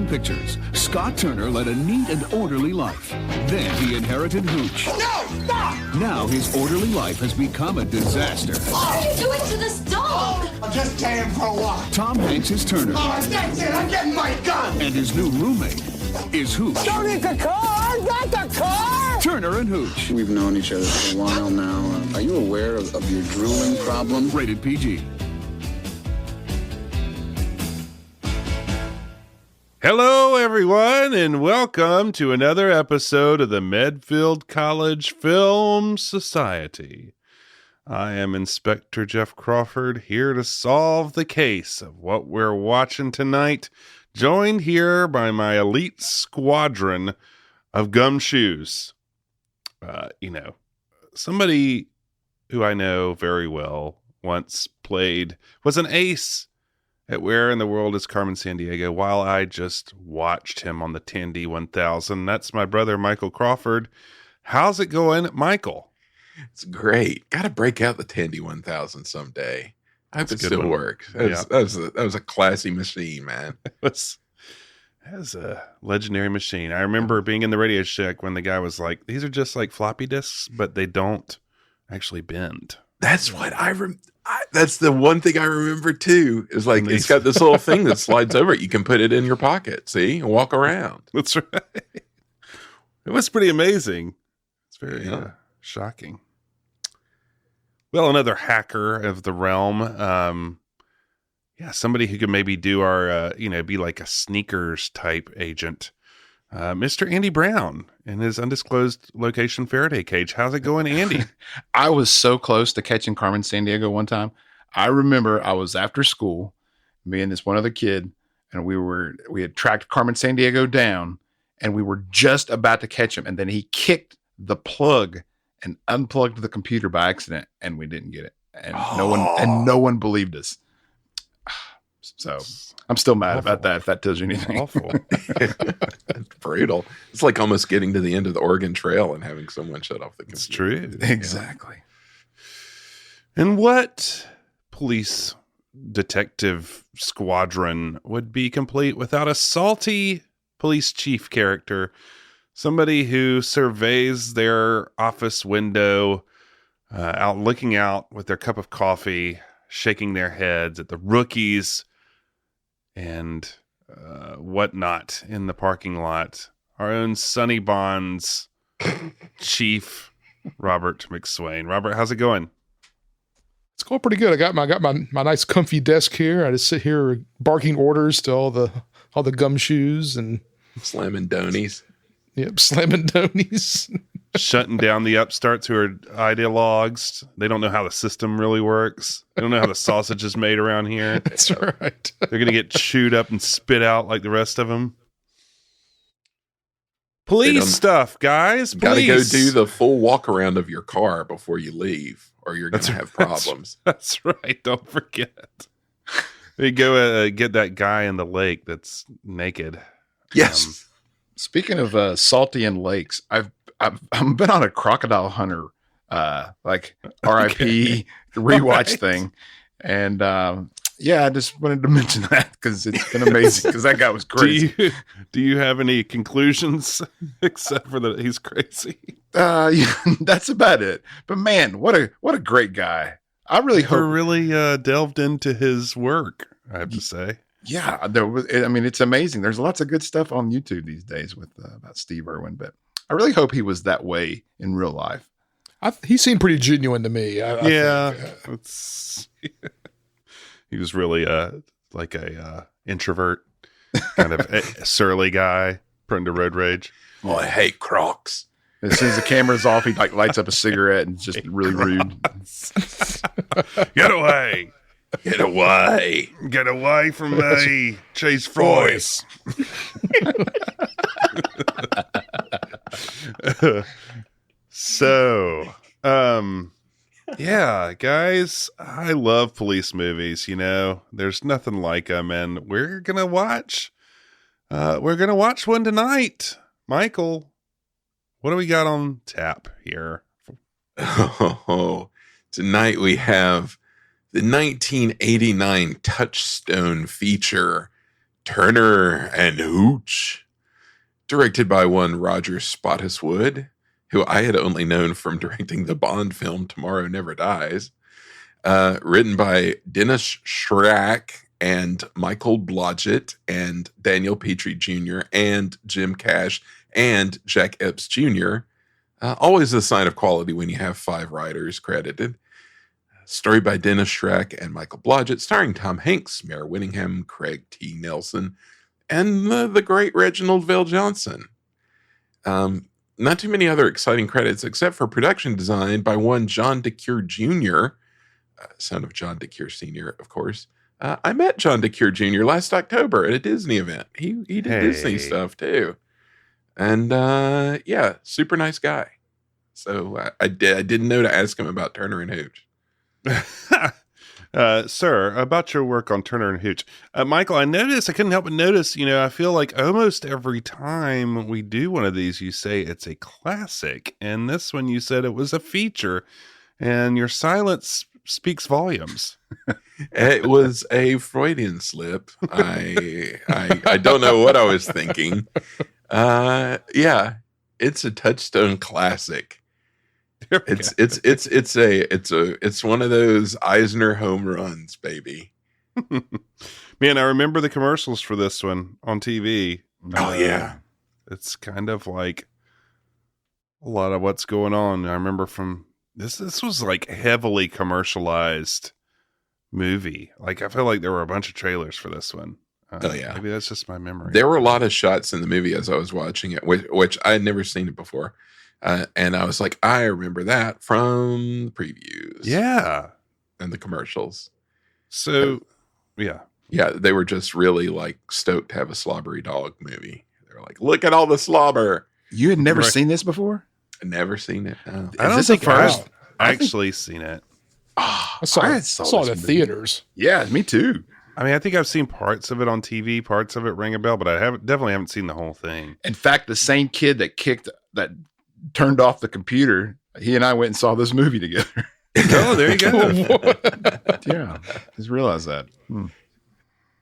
Touchstone Pictures, Scott Turner led a neat and orderly life. Then he inherited Hooch. No! Stop! Now his orderly life has become a disaster. What are you doing to this dog? I'm just taking for a walk. Tom Hanks is Turner. Oh, that's it. I'm getting my gun. And his new roommate is Hooch. Don't need the car. I got the car. Turner and Hooch. We've known each other for a while now. Are you aware of your drooling problem? Rated PG. Hello, everyone, and welcome to another episode of the Medfield College Film Society. I am Inspector Jeff Crawford, here to solve the case of what we're watching tonight, joined here by my elite squadron of gumshoes. Somebody who I know very well once was an ace at Where in the World is Carmen Sandiego while I just watched him on the Tandy 1000. That's my brother, Michael Crawford. How's it going, Michael? It's great. Got to break out the Tandy 1000 someday. I hope it still works. That was a classy machine, man. That was a legendary machine. I remember being in the Radio Shack when the guy was like, these are just like floppy disks, but they don't actually bend. That's what that's the one thing I remember too. Is like it's got this little thing that slides over it. You can put it in your pocket, see, and walk around. That's right. It was pretty amazing. It's very shocking. Well, another hacker of the realm. Somebody who could maybe do our, be like a sneakers type agent. Mr. Andy Brown in his undisclosed location Faraday cage. How's it going, Andy? I was so close to catching Carmen Sandiego one time. I remember I was after school, me and this one other kid, and we had tracked Carmen Sandiego down, and we were just about to catch him, and then he kicked the plug and unplugged the computer by accident, and we didn't get it, and no one believed us. So I'm still mad about that, if that tells you anything. Awful. It's brutal. It's like almost getting to the end of the Oregon Trail and having someone shut off the computer. It's true. Exactly. And what police detective squadron would be complete without a salty police chief character? Somebody who surveys their office window, looking out with their cup of coffee, shaking their heads at the rookies and whatnot in the parking lot. Our own Sonny Bonds chief, Robert McSwain. Robert, how's it going? It's going pretty good. I got my nice comfy desk here. I just sit here barking orders to all the gumshoes and slamming donies. Yep, slamming donies. Shutting down the upstarts who are ideologues. They don't know how the system really works. They don't know how the sausage is made around here. That's right. They're going to get chewed up and spit out like the rest of them. Police stuff, guys. Got to go do the full walk around of your car before you leave, or you're going to have problems. That's right. Don't forget. You go get that guy in the lake that's naked. Yes. Speaking of salty and lakes, I've been on a crocodile hunter, like RIP rewatch thing. And, I just wanted to mention that because it's been amazing because that guy was crazy. Do you have any conclusions except for that he's crazy? That's about it. But man, what a great guy. I really hope really delved into his work, I have to say. Yeah, it's amazing. There's lots of good stuff on YouTube these days with about Steve Irwin, but I really hope he was that way in real life. He seemed pretty genuine to me. I think. He was really like a introvert, kind of a surly guy, prone to road rage. Oh, I hate Crocs. As soon as the camera's off, he like lights up a cigarette and just really rude. Get away! Get away! Get away from me, Cheese Fries! So, guys, I love police movies. There's nothing like them, and we're gonna watch one tonight. Michael, what do we got on tap here? Tonight we have the 1989 Touchstone feature Turner and Hooch, directed by one Roger Spottiswoodle, who I had only known from directing the Bond film Tomorrow Never Dies. Written by Dennis Schrack and Michael Blodgett and Daniel Petrie Jr. and Jim Cash and Jack Epps Jr. Always a sign of quality when you have 5 writers credited. Story by Dennis Schrack and Michael Blodgett, starring Tom Hanks, Mare Winningham, Craig T. Nelson, and the great Reginald Vale Johnson. Not too many other exciting credits, except for production design by one John DeCure Jr., son of John DeCure Sr., of course. I met John DeCure Jr. last October at a Disney event. He did Disney stuff too. And yeah, super nice guy. So I didn't know to ask him about Turner and Hooch. Sir, about your work on Turner and Hooch. Michael, I couldn't help but notice, I feel like almost every time we do one of these, you say it's a classic. And this one you said it was a feature. And your silence speaks volumes. It was a Freudian slip. I don't know what I was thinking. Yeah, it's a Touchstone classic. It's one of those Eisner home runs, baby. Man, I remember the commercials for this one on TV. Oh yeah. It's kind of like a lot of what's going on. I remember from this was like heavily commercialized movie. Like I feel like there were a bunch of trailers for this one. Oh yeah. Maybe that's just my memory. There were a lot of shots in the movie as I was watching it, which I had never seen it before. And I was like, I remember that from the previews. Yeah. And the commercials. So, yeah. Yeah, they were just really like stoked to have a slobbery dog movie. They're like, look at all the slobber. You had never seen this before? I've never seen it. No. I don't think I've actually seen it. I saw it in theaters. Yeah, me too. I mean, I think I've seen parts of it on TV, parts of it ring a bell, but I definitely haven't seen the whole thing. In fact, the same kid that turned off the computer, he and I went and saw this movie together. Oh, there you go. Yeah, just realized that.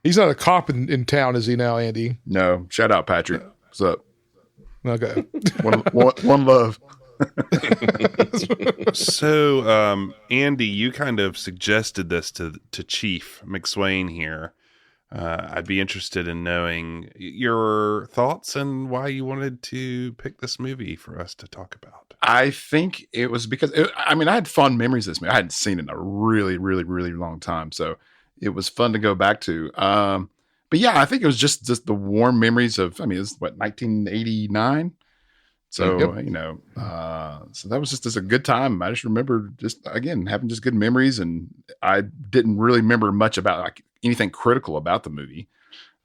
He's not a cop in town, is he now, Andy? No, shout out Patrick. What's up? Okay. One love. So, Andy, you kind of suggested this to Chief McSwain here. I'd be interested in knowing your thoughts and why you wanted to pick this movie for us to talk about. I think it was because, I had fond memories of this movie. I hadn't seen it in a really, really, really long time. So it was fun to go back to. But yeah, I think it was just the warm memories of, it was 1989. So, so that was just a good time. I just remember having just good memories, and I didn't really remember much about anything critical about the movie.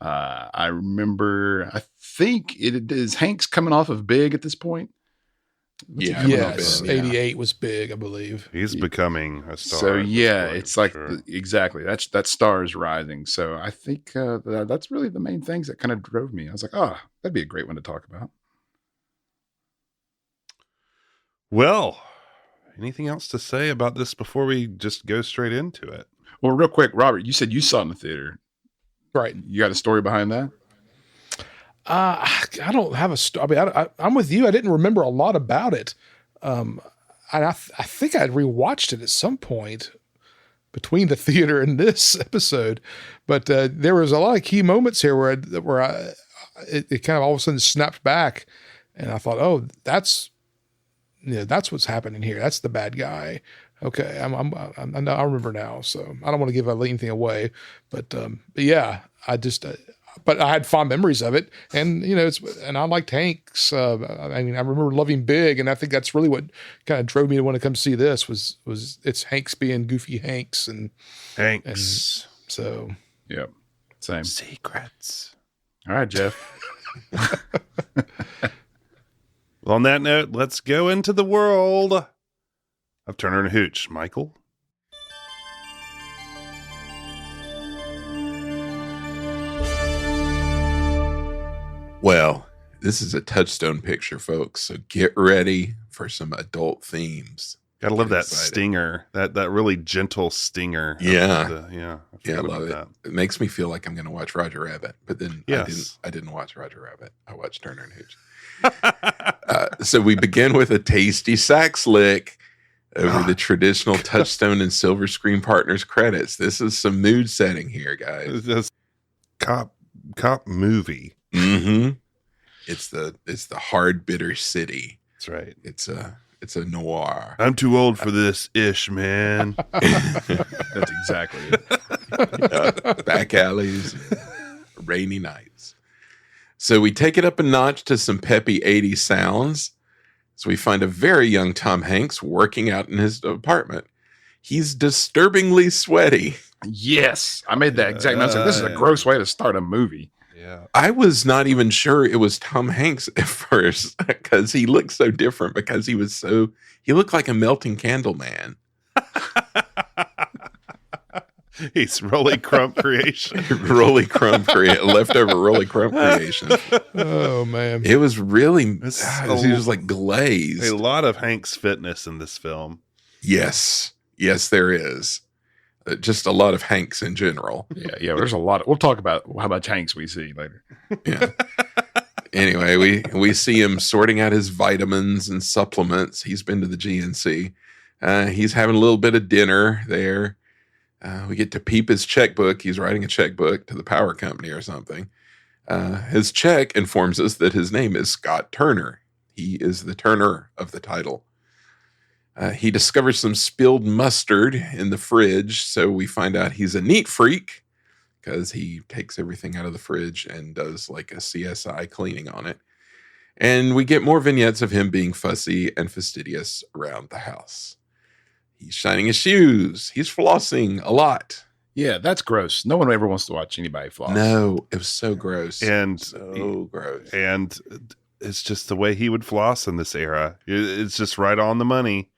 I remember, I think it is Hanks coming off of Big at this point. Yeah. Yes. 88 was Big, I believe. He's becoming a star. So yeah, it's like, exactly. That star is rising. So I think that's really the main things that kind of drove me. I was like, that'd be a great one to talk about. Well, anything else to say about this before we just go straight into it? Well, real quick, Robert, you said you saw it in the theater. Right. You got a story behind that? I don't have a story. I'm with you. I didn't remember a lot about it. I think I'd rewatched it at some point between the theater and this episode, but there was a lot of key moments here where it kind of all of a sudden snapped back, and I thought, oh, that's what's happening here. That's the bad guy. Okay, I remember now. So I don't want to give anything away, but yeah, but I had fond memories of it, and and I liked Hanks. I remember loving Big, and I think that's really what kind of drove me to want to come see this. Was it's Hanks being goofy Hanks and so yeah, same secrets. All right, Jeff. Well, on that note, let's go into the world of Turner and Hooch. Michael? Well, this is a Touchstone picture, folks, so get ready for some adult themes. Gotta love that excited. stinger, that really gentle stinger. Yeah. I forgot love about it. It makes me feel like I'm going to watch Roger Rabbit, but then Yes. I didn't watch Roger Rabbit. I watched Turner and Hooch. So we begin with a tasty sax lick over the traditional Touchstone and Silver Screen Partners credits. This is some mood setting here, guys. It's just cop movie. Mm-hmm. It's the hard, bitter city. That's right. It's a noir. I'm too old for this ish, man. That's exactly it. Back alleys, rainy nights. So we take it up a notch to some peppy 80s sounds. So we find a very young Tom Hanks working out in his apartment. He's disturbingly sweaty. Yes. I made that exact note. I said, this is a gross way to start a movie. Yeah. I was not even sure it was Tom Hanks at first because he looked so different because he looked like a melting candle man. He's Rolly Crump creation. Leftover Rolly Crump creation. Oh man. It was really, he It's was like glazed. A lot of Hank's fitness in this film. Yes, there is. Just a lot of Hanks in general. Yeah. There's a lot. We'll talk about how much Hanks we see later. Yeah. Anyway, we see him sorting out his vitamins and supplements. He's been to the GNC. He's having a little bit of dinner there. We get to peep his checkbook. He's writing a checkbook to the power company or something. His check informs us that his name is Scott Turner. He is the Turner of the title. He discovers some spilled mustard in the fridge, so we find out he's a neat freak because he takes everything out of the fridge and does like a CSI cleaning on it. And we get more vignettes of him being fussy and fastidious around the house. He's shining his shoes. He's flossing a lot. Yeah, that's gross. No one ever wants to watch anybody floss. No, it was so gross. And Gross. And it's just the way he would floss in this era. It's just right on the money.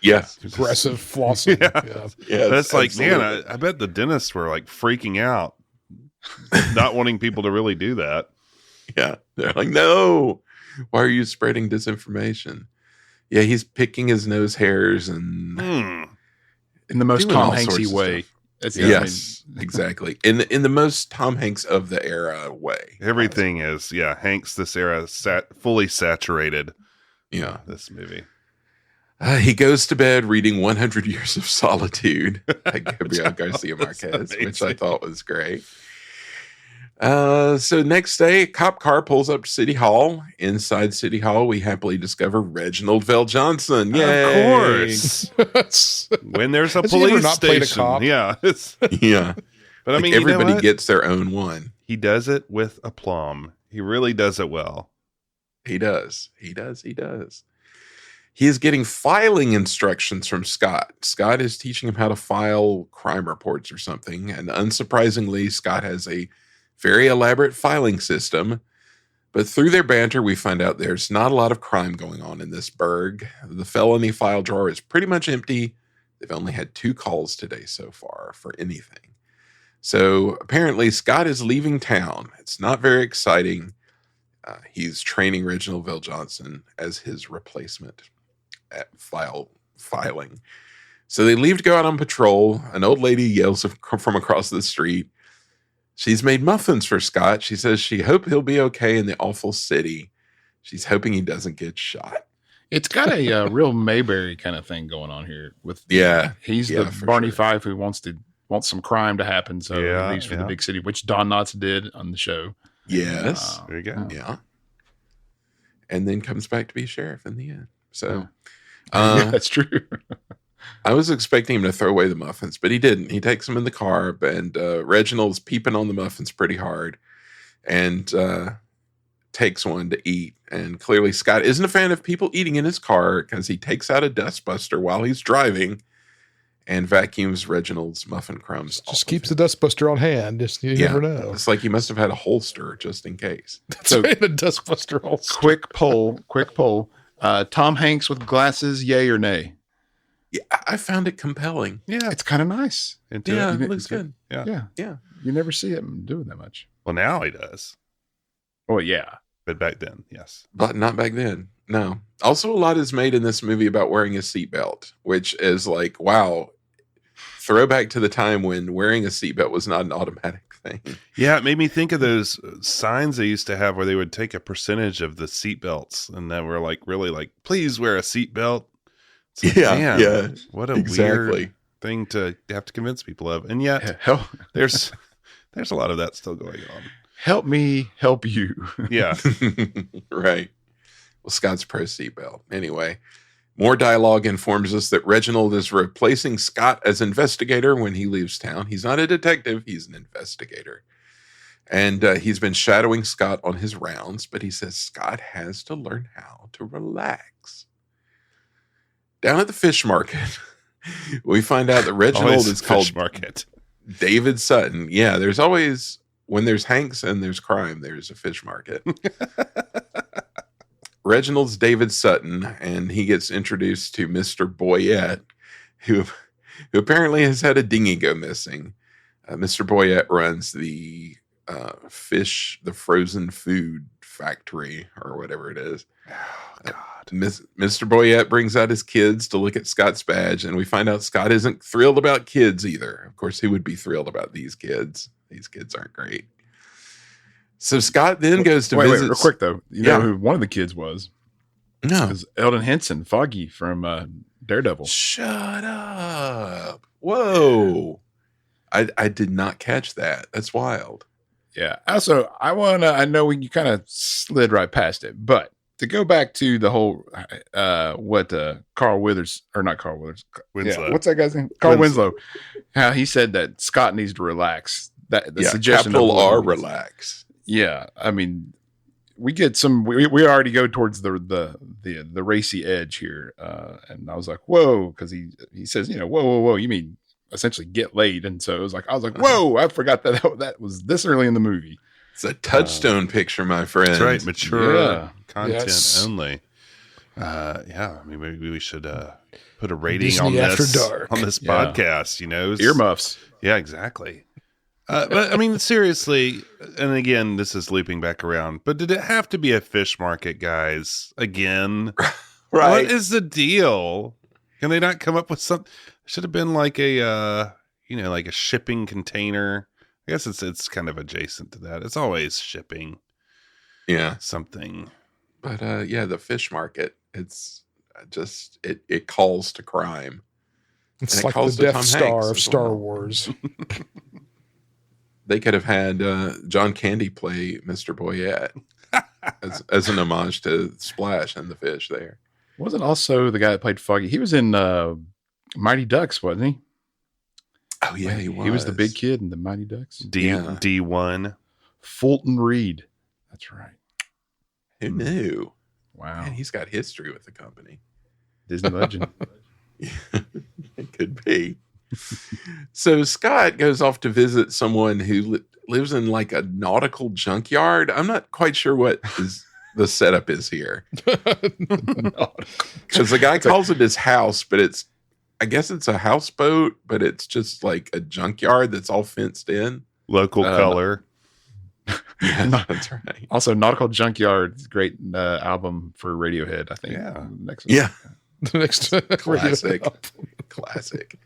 Yes. Aggressive flossing. Yeah. Yes, That's like, man, absolutely. I bet the dentists were like freaking out, not wanting people to really do that. Yeah. They're like, no, why are you spreading disinformation? Yeah, he's picking his nose hairs and In the most doing Tom all Hanksy sorts of way. stuff. That's Yes, exactly. In the most Tom Hanks of the era way. Everything is, Hanks this era fully saturated. Yeah. This movie. He goes to bed reading 100 Years of Solitude by Gabriel Garcia Marquez, which I thought was great. So next day, a cop car pulls up to City Hall. Inside City Hall, we happily discover Reginald Vell Johnson. Yay! Of course. When there's a Has he ever police not played a station. cop? Yeah. Yeah. But I Like mean, you know everybody what? gets their own one. He does it with aplomb. He really does it well. He does. He is getting filing instructions from Scott. Scott is teaching him how to file crime reports or something. And unsurprisingly, Scott has a very elaborate filing system. But through their banter, we find out there's not a lot of crime going on in this burg. The felony file drawer is pretty much empty. They've only had 2 calls today so far for anything. So apparently Scott is leaving town. It's not very exciting. He's training Reginald Vell Johnson as his replacement at filing. So they leave to go out on patrol. An old lady yells from across the street. She's made muffins for Scott. She says she hopes he'll be okay in the awful city. She's hoping he doesn't get shot. It's got a real Mayberry kind of thing going on here. He's the for Barney sure. Fife who wants some crime to happen. So Yeah, he leaves for the yeah. big city, which Don Knotts did on the show. Yes. There you go. Yeah. And then comes back to be sheriff in the end. So Yeah, that's true. I was expecting him to throw away the muffins, but he didn't. He takes them in the car, and Reginald's peeping on the muffins pretty hard and takes one to eat. And clearly Scott isn't a fan of people eating in his car because he takes out a dustbuster while he's driving and vacuums Reginald's muffin crumbs. Just keeps the dustbuster on hand. Just you never know. It's like he must have had a holster just in case. So the dustbuster holster. Quick poll. Tom Hanks with glasses, yay or nay? Yeah, I found it compelling. Yeah. It's kind of nice. Into Yeah, it. it looks good. Yeah. Yeah. Yeah. You never see him doing that much. Well, now he does. Oh, yeah. But back then, yes. But not back then. No. Also, a lot is made in this movie about wearing a seatbelt, which is like, wow, throwback to the time when wearing a seatbelt was not an automatic thing. Yeah, it made me think of those signs they used to have where they would take a percentage of the seatbelts, and then we're like, really like, please wear a seatbelt. Like, man, what a weird thing to have to convince people of. And yet, there's a lot of that still going on. Help me help you. Yeah. Right. Well, Scott's pro seatbelt. Anyway, more dialogue informs us that Reginald is replacing Scott as investigator when he leaves town. He's not a detective. He's an investigator. And he's been shadowing Scott on his rounds, but he says Scott has to learn how to relax. Down at the fish market, we find out that Reginald is called market. David Sutton. Yeah, there's always, when there's Hanks and there's crime, there's a fish market. Reginald's David Sutton, and he gets introduced to Mr. Boyette, who apparently has had a dinghy go missing. Mr. Boyette runs the the frozen food factory, or whatever it is. Oh, God. Mr. Boyette brings out his kids to look at Scott's badge, and we find out Scott isn't thrilled about kids either. Of course, he would be thrilled about these kids. These kids aren't great. So Scott then goes to visit. Wait, real quick though. You know who one of the kids was? No. It was Eldon Henson, Foggy from Daredevil. Shut up. Whoa. I did not catch that. That's wild. Yeah. Also, I know you kind of slid right past it, but to go back to the whole, Carl Withers, or not Carl Withers. Winslow. Yeah, what's that guy's name? Carl Winslow. How he said that Scott needs to relax. The suggestion capital of R, relax. Yeah. I mean, we get some, we already go towards the racy edge here. And I was like, whoa, because he says, whoa, you mean essentially get laid. And so I was like, whoa, I forgot that was this early in the movie. It's a Touchstone picture, my friend. That's right. Mature content Yes. only. I mean, maybe we should put a rating Disney on After this Dark. podcast, Earmuffs. Yeah, exactly. But I mean, seriously, and again, this is looping back around, but did it have to be a fish market, guys? Again? Right. What is the deal? Can they not come up with something? Should have been like a, like a shipping container. I guess it's kind of adjacent to that. It's always shipping. Yeah. Something. But the fish market, it's just, it calls to crime. It's And like calls the to Death Tom Star Hanks of as Star well. Wars. They could have had John Candy play Mr. Boyette as an homage to Splash and the fish there. Wasn't also the guy that played Foggy? He was in Mighty Ducks, wasn't he? Oh, yeah, he was. He was the big kid in the Mighty Ducks. D1. Fulton Reed. That's right. Who knew? Wow. Man, he's got history with the company. Disney legend. It could be. So Scott goes off to visit someone who lives in like a nautical junkyard. I'm not quite sure what the setup is here. Because the guy calls it his house, but I guess it's a houseboat, but it's just like a junkyard that's all fenced in. Local color. Yeah, that's right. Also, Nautical Junkyard, great album for Radiohead, I think. Yeah. The next Classic.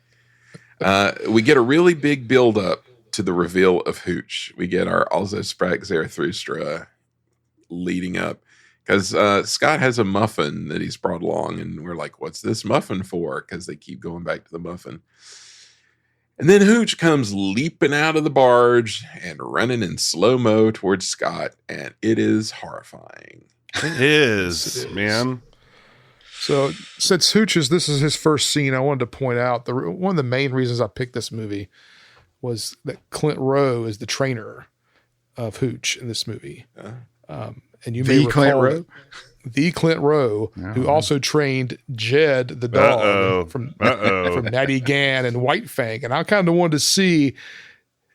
We get a really big build up to the reveal of Hooch. We get our Also Sprach Zarathustra leading up because Scott has a muffin that he's brought along, and we're like, what's this muffin for? Because they keep going back to the muffin. And then Hooch comes leaping out of the barge and running in slow-mo towards Scott, and it is horrifying. It is, man. So since this is his first scene, I wanted to point out one of the main reasons I picked this movie was that Clint Rowe is the trainer of Hooch in this movie. And you may recall the Clint Rowe, who also trained Jed the dog from Natty Gann and White Fang. And I kind of wanted to see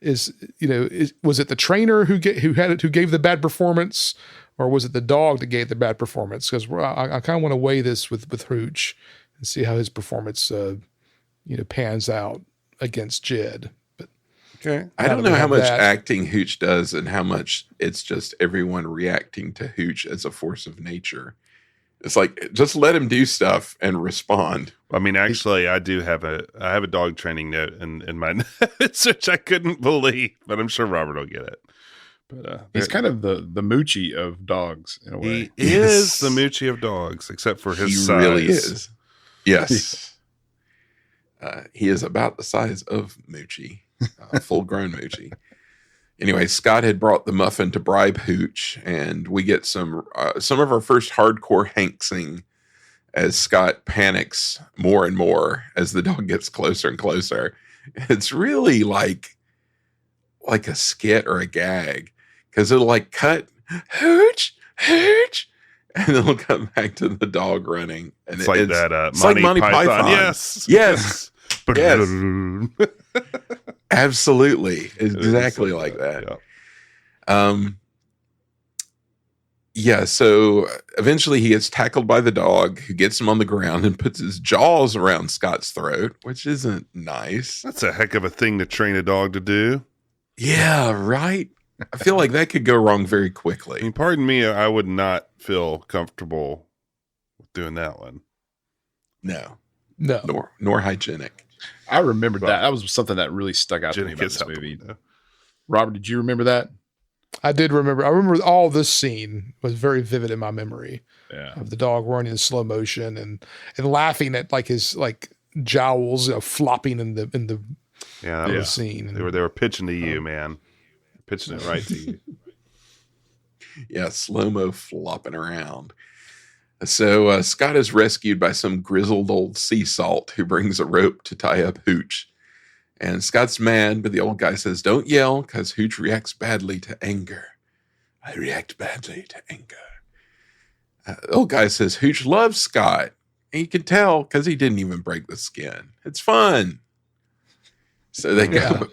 was it the trainer who gave the bad performance, or was it the dog that gave the bad performance? Because I kind of want to weigh this with Hooch and see how his performance pans out against Jed. But Okay. I don't Now that know we how have much that. acting Hooch does and how much it's just everyone reacting to Hooch as a force of nature. It's like, just let him do stuff and respond. I mean, actually, I have a dog training note in my notes, which I couldn't believe, but I'm sure Robert will get it. But He's kind of the Moochie of dogs in a way. he is the Moochie of dogs, except for his He size. really is. Yes. He is about the size of Moochie, full-grown Moochie. Anyway, Scott had brought the muffin to bribe Hooch, and we get some of our first hardcore Hanksing as Scott panics more and more as the dog gets closer and closer. It's really like a skit or a gag, because it'll like cut Hooch, Hooch, and it'll come back to the dog running. And It's like that it's like Monty Python. Yes. Yes. Yes. Absolutely. Exactly like that. Yeah. So eventually he gets tackled by the dog, who gets him on the ground and puts his jaws around Scott's throat, which isn't nice. That's a heck of a thing to train a dog to do. Yeah, right. I feel like that could go wrong very I quickly. mean, pardon me, I would not feel comfortable with doing that one. No, No. nor hygienic. I remembered that. That was something that really stuck out to me Jenny about gets this out the movie. window. Robert, did you remember that? I did remember. I remember all this scene was very vivid in my memory Yeah. of the dog running in slow motion and laughing at like his like jowls flopping in the Yeah, that was, scene. they were pitching to you, man. Pitching it right to you. Yeah, slow-mo flopping around. So Scott is rescued by some grizzled old sea salt who brings a rope to tie up Hooch. And Scott's mad, but the old guy says, "Don't yell, because Hooch reacts badly to anger." I react badly to anger. The old guy says Hooch loves Scott. And you can tell because he didn't even break the skin. It's fun. So they go,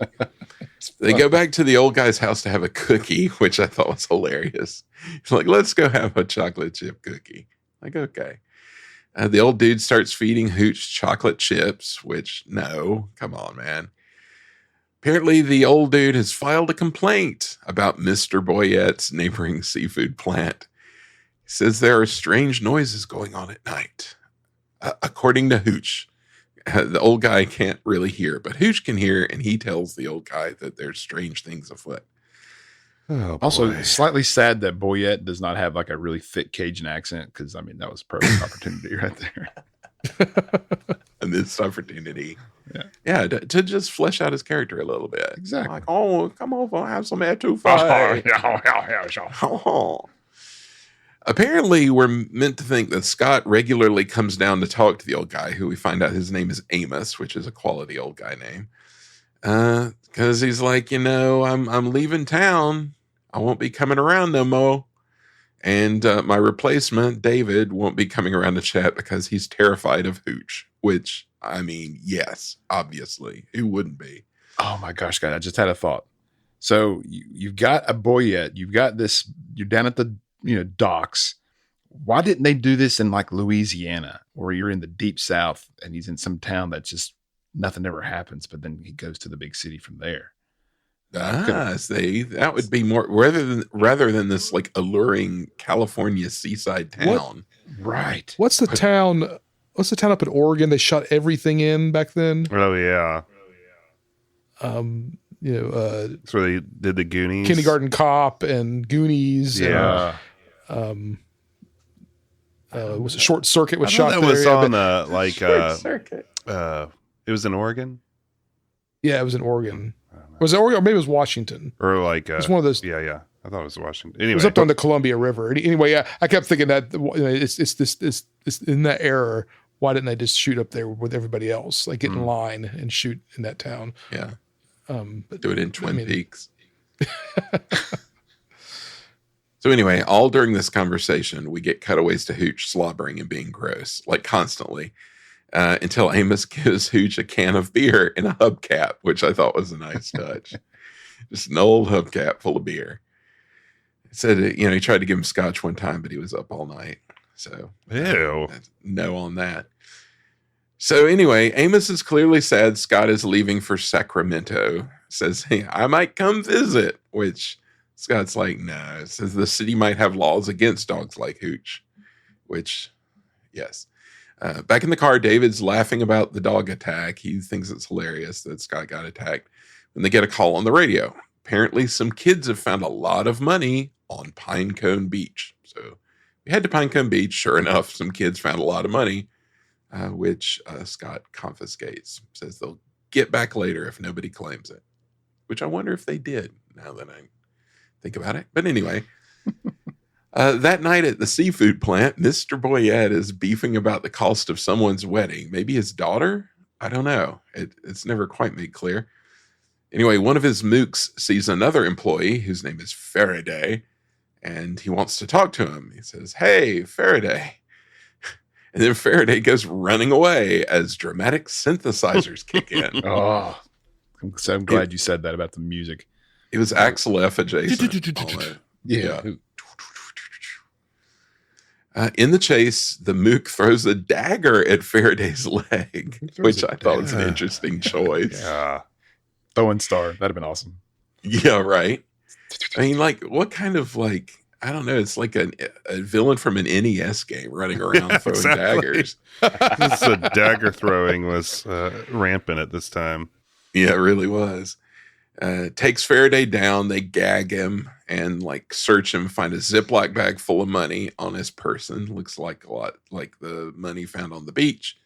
they go back to the old guy's house to have a cookie, which I thought was hilarious. He's like, "Let's go have a chocolate chip cookie." Like, okay. The old dude starts feeding Hooch chocolate chips, which, no, come on, man. Apparently, the old dude has filed a complaint about Mr. Boyette's neighboring seafood plant. He says there are strange noises going on at night. According to Hooch, the old guy can't really hear, but Hooch can hear, and he tells the old guy that there's strange things afoot. Oh, Also, boy. slightly sad that Boyette does not have like a really thick Cajun accent, because I mean that was a perfect opportunity right there. A missed opportunity. Yeah, to just flesh out his character a little bit. Exactly. Like, "Oh, come over, have some etouffee." Oh. Apparently, we're meant to think that Scott regularly comes down to talk to the old guy, who we find out his name is Amos, which is a quality old guy name. Because he's like, I'm leaving town. I won't be coming around no more. And my replacement, David, won't be coming around to chat because he's terrified of Hooch. Which, I mean, yes, obviously. Who wouldn't be? Oh my gosh, guys, I just had a thought. So you've got a Boyette, you've got this, you're down at the docks. Why didn't they do this in like Louisiana, where you're in the deep South and he's in some town that just nothing ever happens, but then he goes to the big city from there? See, that would be more rather than this like alluring California seaside town. Right. What's the town? What's the town up in Oregon? They shot everything in back then. Oh, yeah. It's That's where they did the Goonies. Kindergarten Cop and Goonies. Yeah. Was a Short Circuit was I shot thought there. that was on like Short circuit. it was in Oregon Yeah, it was in Oregon. Was it Oregon or maybe it was Washington? or like It's one of those. yeah. I thought it was Washington. It Anyway, was up on the Columbia River. Anyway, I kept thinking that it's in that era. Why didn't they just shoot up there with everybody else? Like get in line and shoot in that town. Yeah. But Do it in Twin Peaks. So anyway, all during this conversation, we get cutaways to Hooch slobbering and being gross, like constantly, until Amos gives Hooch a can of beer in a hubcap, which I thought was a nice touch. Just an old hubcap full of beer. He said, he tried to give him scotch one time, but he was up all night. So ew. no on that. So anyway, Amos is clearly sad Scott is leaving for Sacramento. Says, hey, I might come visit, which Scott's like, no. Says the city might have laws against dogs like Hooch, which, yes. Back in the car, David's laughing about the dog attack. He thinks it's hilarious that Scott got attacked. When they get a call on the radio. Apparently, some kids have found a lot of money on Pinecone Beach. So we head to Pinecone Beach. Sure enough, some kids found a lot of money, which Scott confiscates. Says they'll get back later if nobody claims it, which I wonder if they did now that I think about it. But anyway, that night at the seafood plant, Mr. Boyette is beefing about the cost of someone's wedding. Maybe his daughter? I don't know. It's never quite made clear. Anyway, one of his mooks sees another employee whose name is Faraday, and he wants to talk to him. He says, hey, Faraday. And then Faraday goes running away as dramatic synthesizers kick in. Oh, I'm glad you said that about the music. It was Axel F. adjacent. Yeah. In the chase, the mook throws a dagger at Faraday's leg, which I thought was an interesting choice. Yeah. Throwing star. That'd have been awesome. Yeah, right. I mean, like, what kind of, like, I don't know. It's like a villain from an NES game running around throwing daggers. The dagger throwing was rampant at this time. Yeah, it really was. Takes Faraday down. They gag him and like search him, find a Ziploc bag full of money on his person. Looks like a lot like the money found on the beach.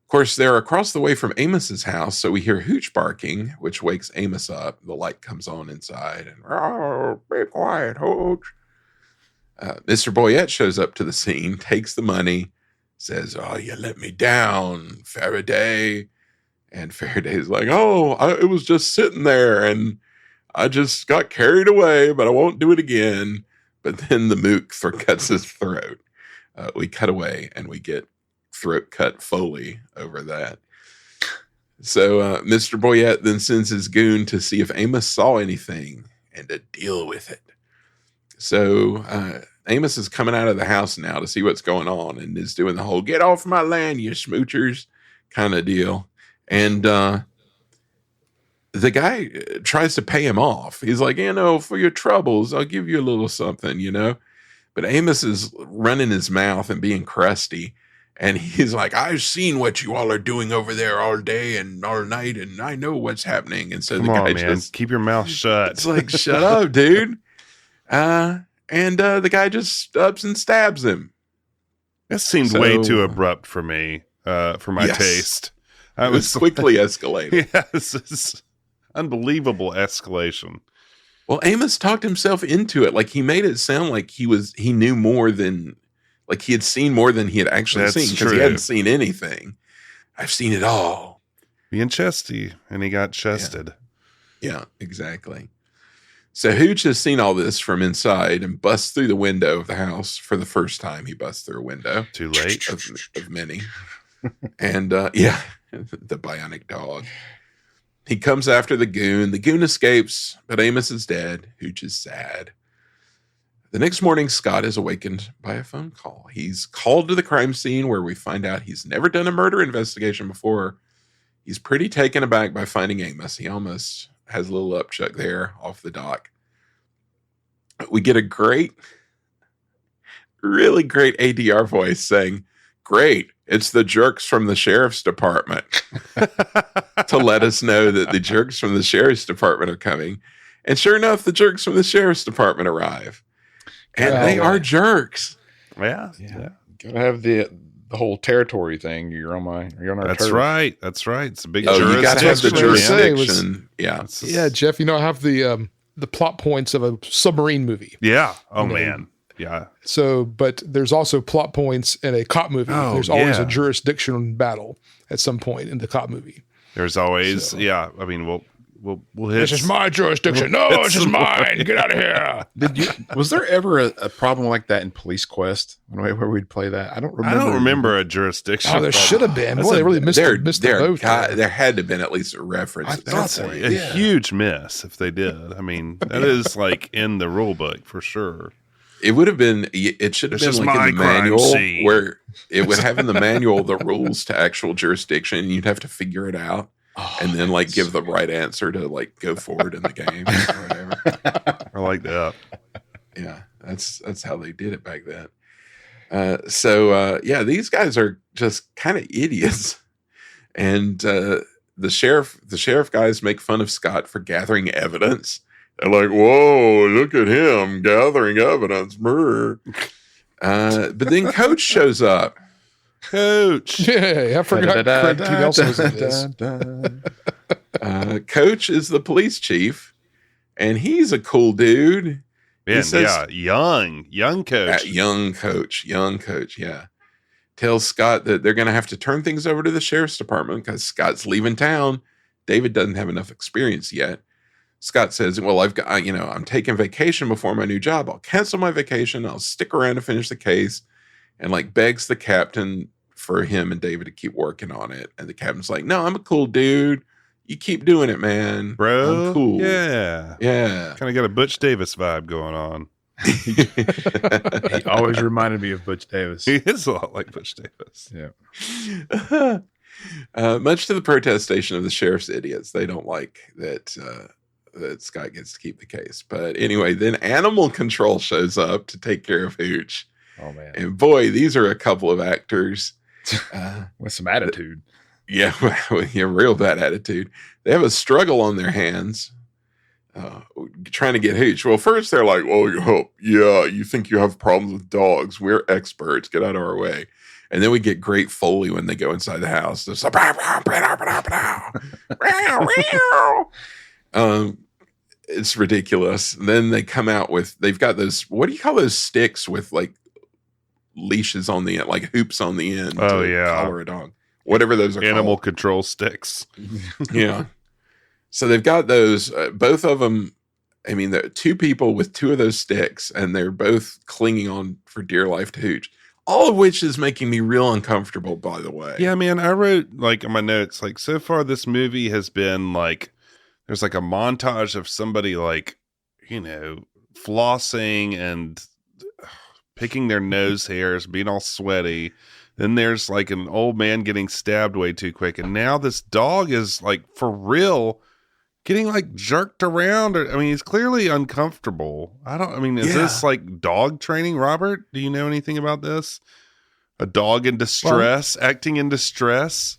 Of course, they're across the way from Amos's house, so we hear Hooch barking, which wakes Amos up. The light comes on inside, and oh, be quiet, Hooch. Mr. Boyette shows up to the scene, takes the money, says, oh, you let me down, Faraday. And Faraday's like, it was just sitting there, and I just got carried away, but I won't do it again. But then the mook cuts his throat. We cut away, and we get throat cut Foley over that. So Mr. Boyette then sends his goon to see if Amos saw anything and to deal with it. So Amos is coming out of the house now to see what's going on and is doing the whole get off my land, you smoochers kind of deal. And the guy tries to pay him off. He's like, for your troubles, I'll give you a little something, But Amos is running his mouth and being crusty. And he's like, I've seen what you all are doing over there all day and all night, and I know what's happening. And so Come the guy on, man. just Keep your mouth shut. It's like, shut up, dude. And the guy just ups and stabs him. That seemed way too abrupt for me, for my taste. It was quickly escalated. Yes, it's unbelievable escalation. Well, Amos talked himself into it. Like, he made it sound like he knew more than, like he had seen more than he had actually seen, because he hadn't seen anything. I've seen it all. Being chesty, and he got chested. Yeah, exactly. So Hooch has seen all this from inside and busts through the window of the house for the first time. He busts through a window. Too late. Of many. And, the bionic dog. He comes after the goon. The goon escapes, but Amos is dead. Hooch is sad. The next morning, Scott is awakened by a phone call. He's called to the crime scene, where we find out he's never done a murder investigation before. He's pretty taken aback by finding Amos. He almost has a little upchuck there off the dock. We get a really great ADR voice saying, great, it's the jerks from the sheriff's department, to let us know that the jerks from the sheriff's department are coming. And sure enough, the jerks from the sheriff's department arrive. And they are jerks. Yeah. Gotta have the whole territory thing. You're on our That's turf. right. That's right. It's a big You gotta have the jurisdiction. jurisdiction. Yeah. Yeah, Jeff, I have the plot points of a submarine movie. Yeah. Oh, man. Yeah. So, but there's also plot points in a cop movie. Oh, There's always a jurisdiction battle at some point in the cop movie. There's always, I mean, we'll hit. This is my jurisdiction. No, this is mine. Get out of here. Was there ever a problem like that in Police Quest? Where we'd play that? I don't remember a jurisdiction. Oh, there should have been. Boy, they really missed the boat. There had to have been at least a reference. I thought so. A huge miss if they did. I mean, that is like in the rule book for sure. It would have been. It should have This been is like in the my crime manual scene. where it would have in the manual the rules to actual jurisdiction. And you'd have to figure it out, and then like give the right answer to like go forward in the game or whatever. I like that. Yeah, that's how they did it back then. So these guys are just kind of idiots, and the sheriff guys make fun of Scott for gathering evidence. They're like, "Whoa, look at him gathering evidence!" But then Coach shows up. Coach. Yeah, I forgot Craig T. Nelson was in this. Coach is the police chief, and he's a cool dude. Man, says- young coach. Young coach, yeah. Tells Scott that they're going to have to turn things over to the sheriff's department because Scott's leaving town. David doesn't have enough experience yet. Scott says, well, I'm taking vacation before my new job. I'll cancel my vacation. I'll stick around to finish the case, and like begs the captain for him and David to keep working on it. And the captain's like, no, I'm a cool dude. You keep doing it, man. Bro. I'm cool. Yeah. Yeah. Kind of got a Butch Davis vibe going on. He always reminded me of Butch Davis. He is a lot like Butch Davis. Yeah. Much to the protestation of the sheriff's idiots, they don't like that that Scott gets to keep the case. But anyway, then animal control shows up to take care of Hooch. Oh man, And boy, these are a couple of actors with some attitude. Yeah, real bad attitude. They have a struggle on their hands trying to get Hooch. Well, first they're like, "Oh, yeah, you think you have problems with dogs? We're experts. Get out of our way." And then we get great Foley when they go inside the house. It's like, it's ridiculous. And then they come out with, they've got those, what do you call those sticks with like leashes on the end, like hoops on the end to collar a dog? Whatever those are Animal called. control sticks. Yeah. So they've got those, both of them. I mean, there are two people with two of those sticks, and they're both clinging on for dear life to Hooch. All of which is making me real uncomfortable, by the way. Yeah, man, I wrote like in my notes, like so far this movie has been like, there's like a montage of somebody like, flossing and picking their nose hairs, being all sweaty. Then there's like an old man getting stabbed way too quick. And now this dog is like for real getting like jerked around. He's clearly uncomfortable. Is this like dog training, Robert? Do you know anything about this? A dog in distress, acting in distress?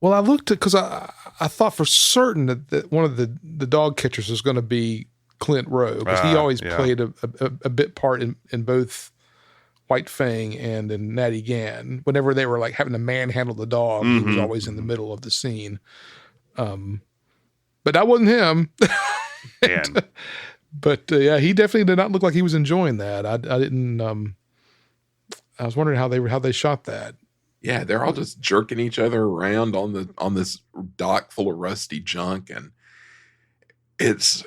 Well, I looked at, because I thought for certain that one of the dog catchers was going to be Clint Rowe, because he always played a bit part in both White Fang and in Natty Gann. Whenever they were like having to manhandle the dog, he was always in the middle of the scene. But that wasn't him. But he definitely did not look like he was enjoying that. I didn't. I was wondering how they shot that. Yeah, they're all just jerking each other around on this dock full of rusty junk, and it's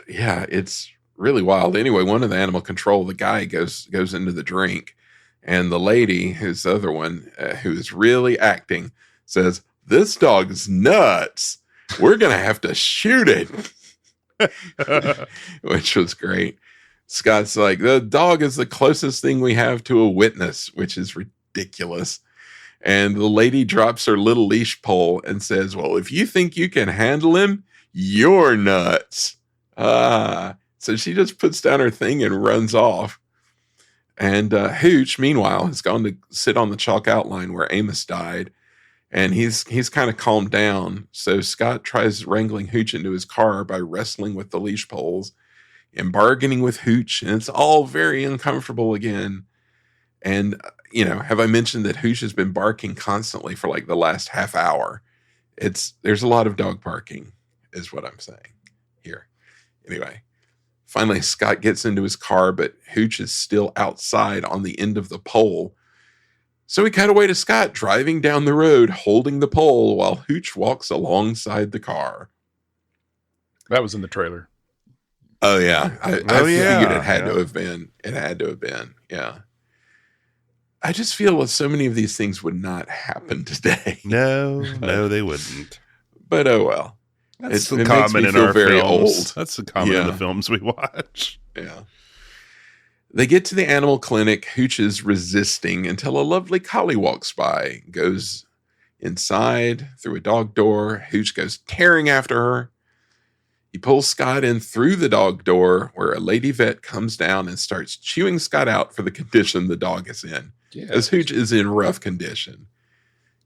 really wild. Anyway, one of the animal control, the guy goes into the drink, and the lady, who's the other one, who is really acting, says, "This dog is nuts. We're going to have to shoot it," which was great. Scott's like, "The dog is the closest thing we have to a witness," which is ridiculous. And the lady drops her little leash pole and says, "Well, if you think you can handle him, you're nuts." So she just puts down her thing and runs off. And Hooch, meanwhile, has gone to sit on the chalk outline where Amos died. And he's kind of calmed down. So Scott tries wrangling Hooch into his car by wrestling with the leash poles and bargaining with Hooch. And it's all very uncomfortable again. And, have I mentioned that Hooch has been barking constantly for like the last half hour? There's a lot of dog barking, is what I'm saying here. Anyway, finally Scott gets into his car, but Hooch is still outside on the end of the pole. So we cut away to Scott driving down the road, holding the pole while Hooch walks alongside the car. That was in the trailer. Oh yeah. I figured it had to have been. It had to have been. Yeah. I just feel that so many of these things would not happen today. No, they wouldn't. But oh well. That's it common makes me in feel our very films. old. That's the common in the films we watch. Yeah. They get to the animal clinic. Hooch is resisting until a lovely collie walks by, goes inside through a dog door. Hooch goes tearing after her. He pulls Scott in through the dog door, where a lady vet comes down and starts chewing Scott out for the condition the dog is in. Because Hooch is in rough condition.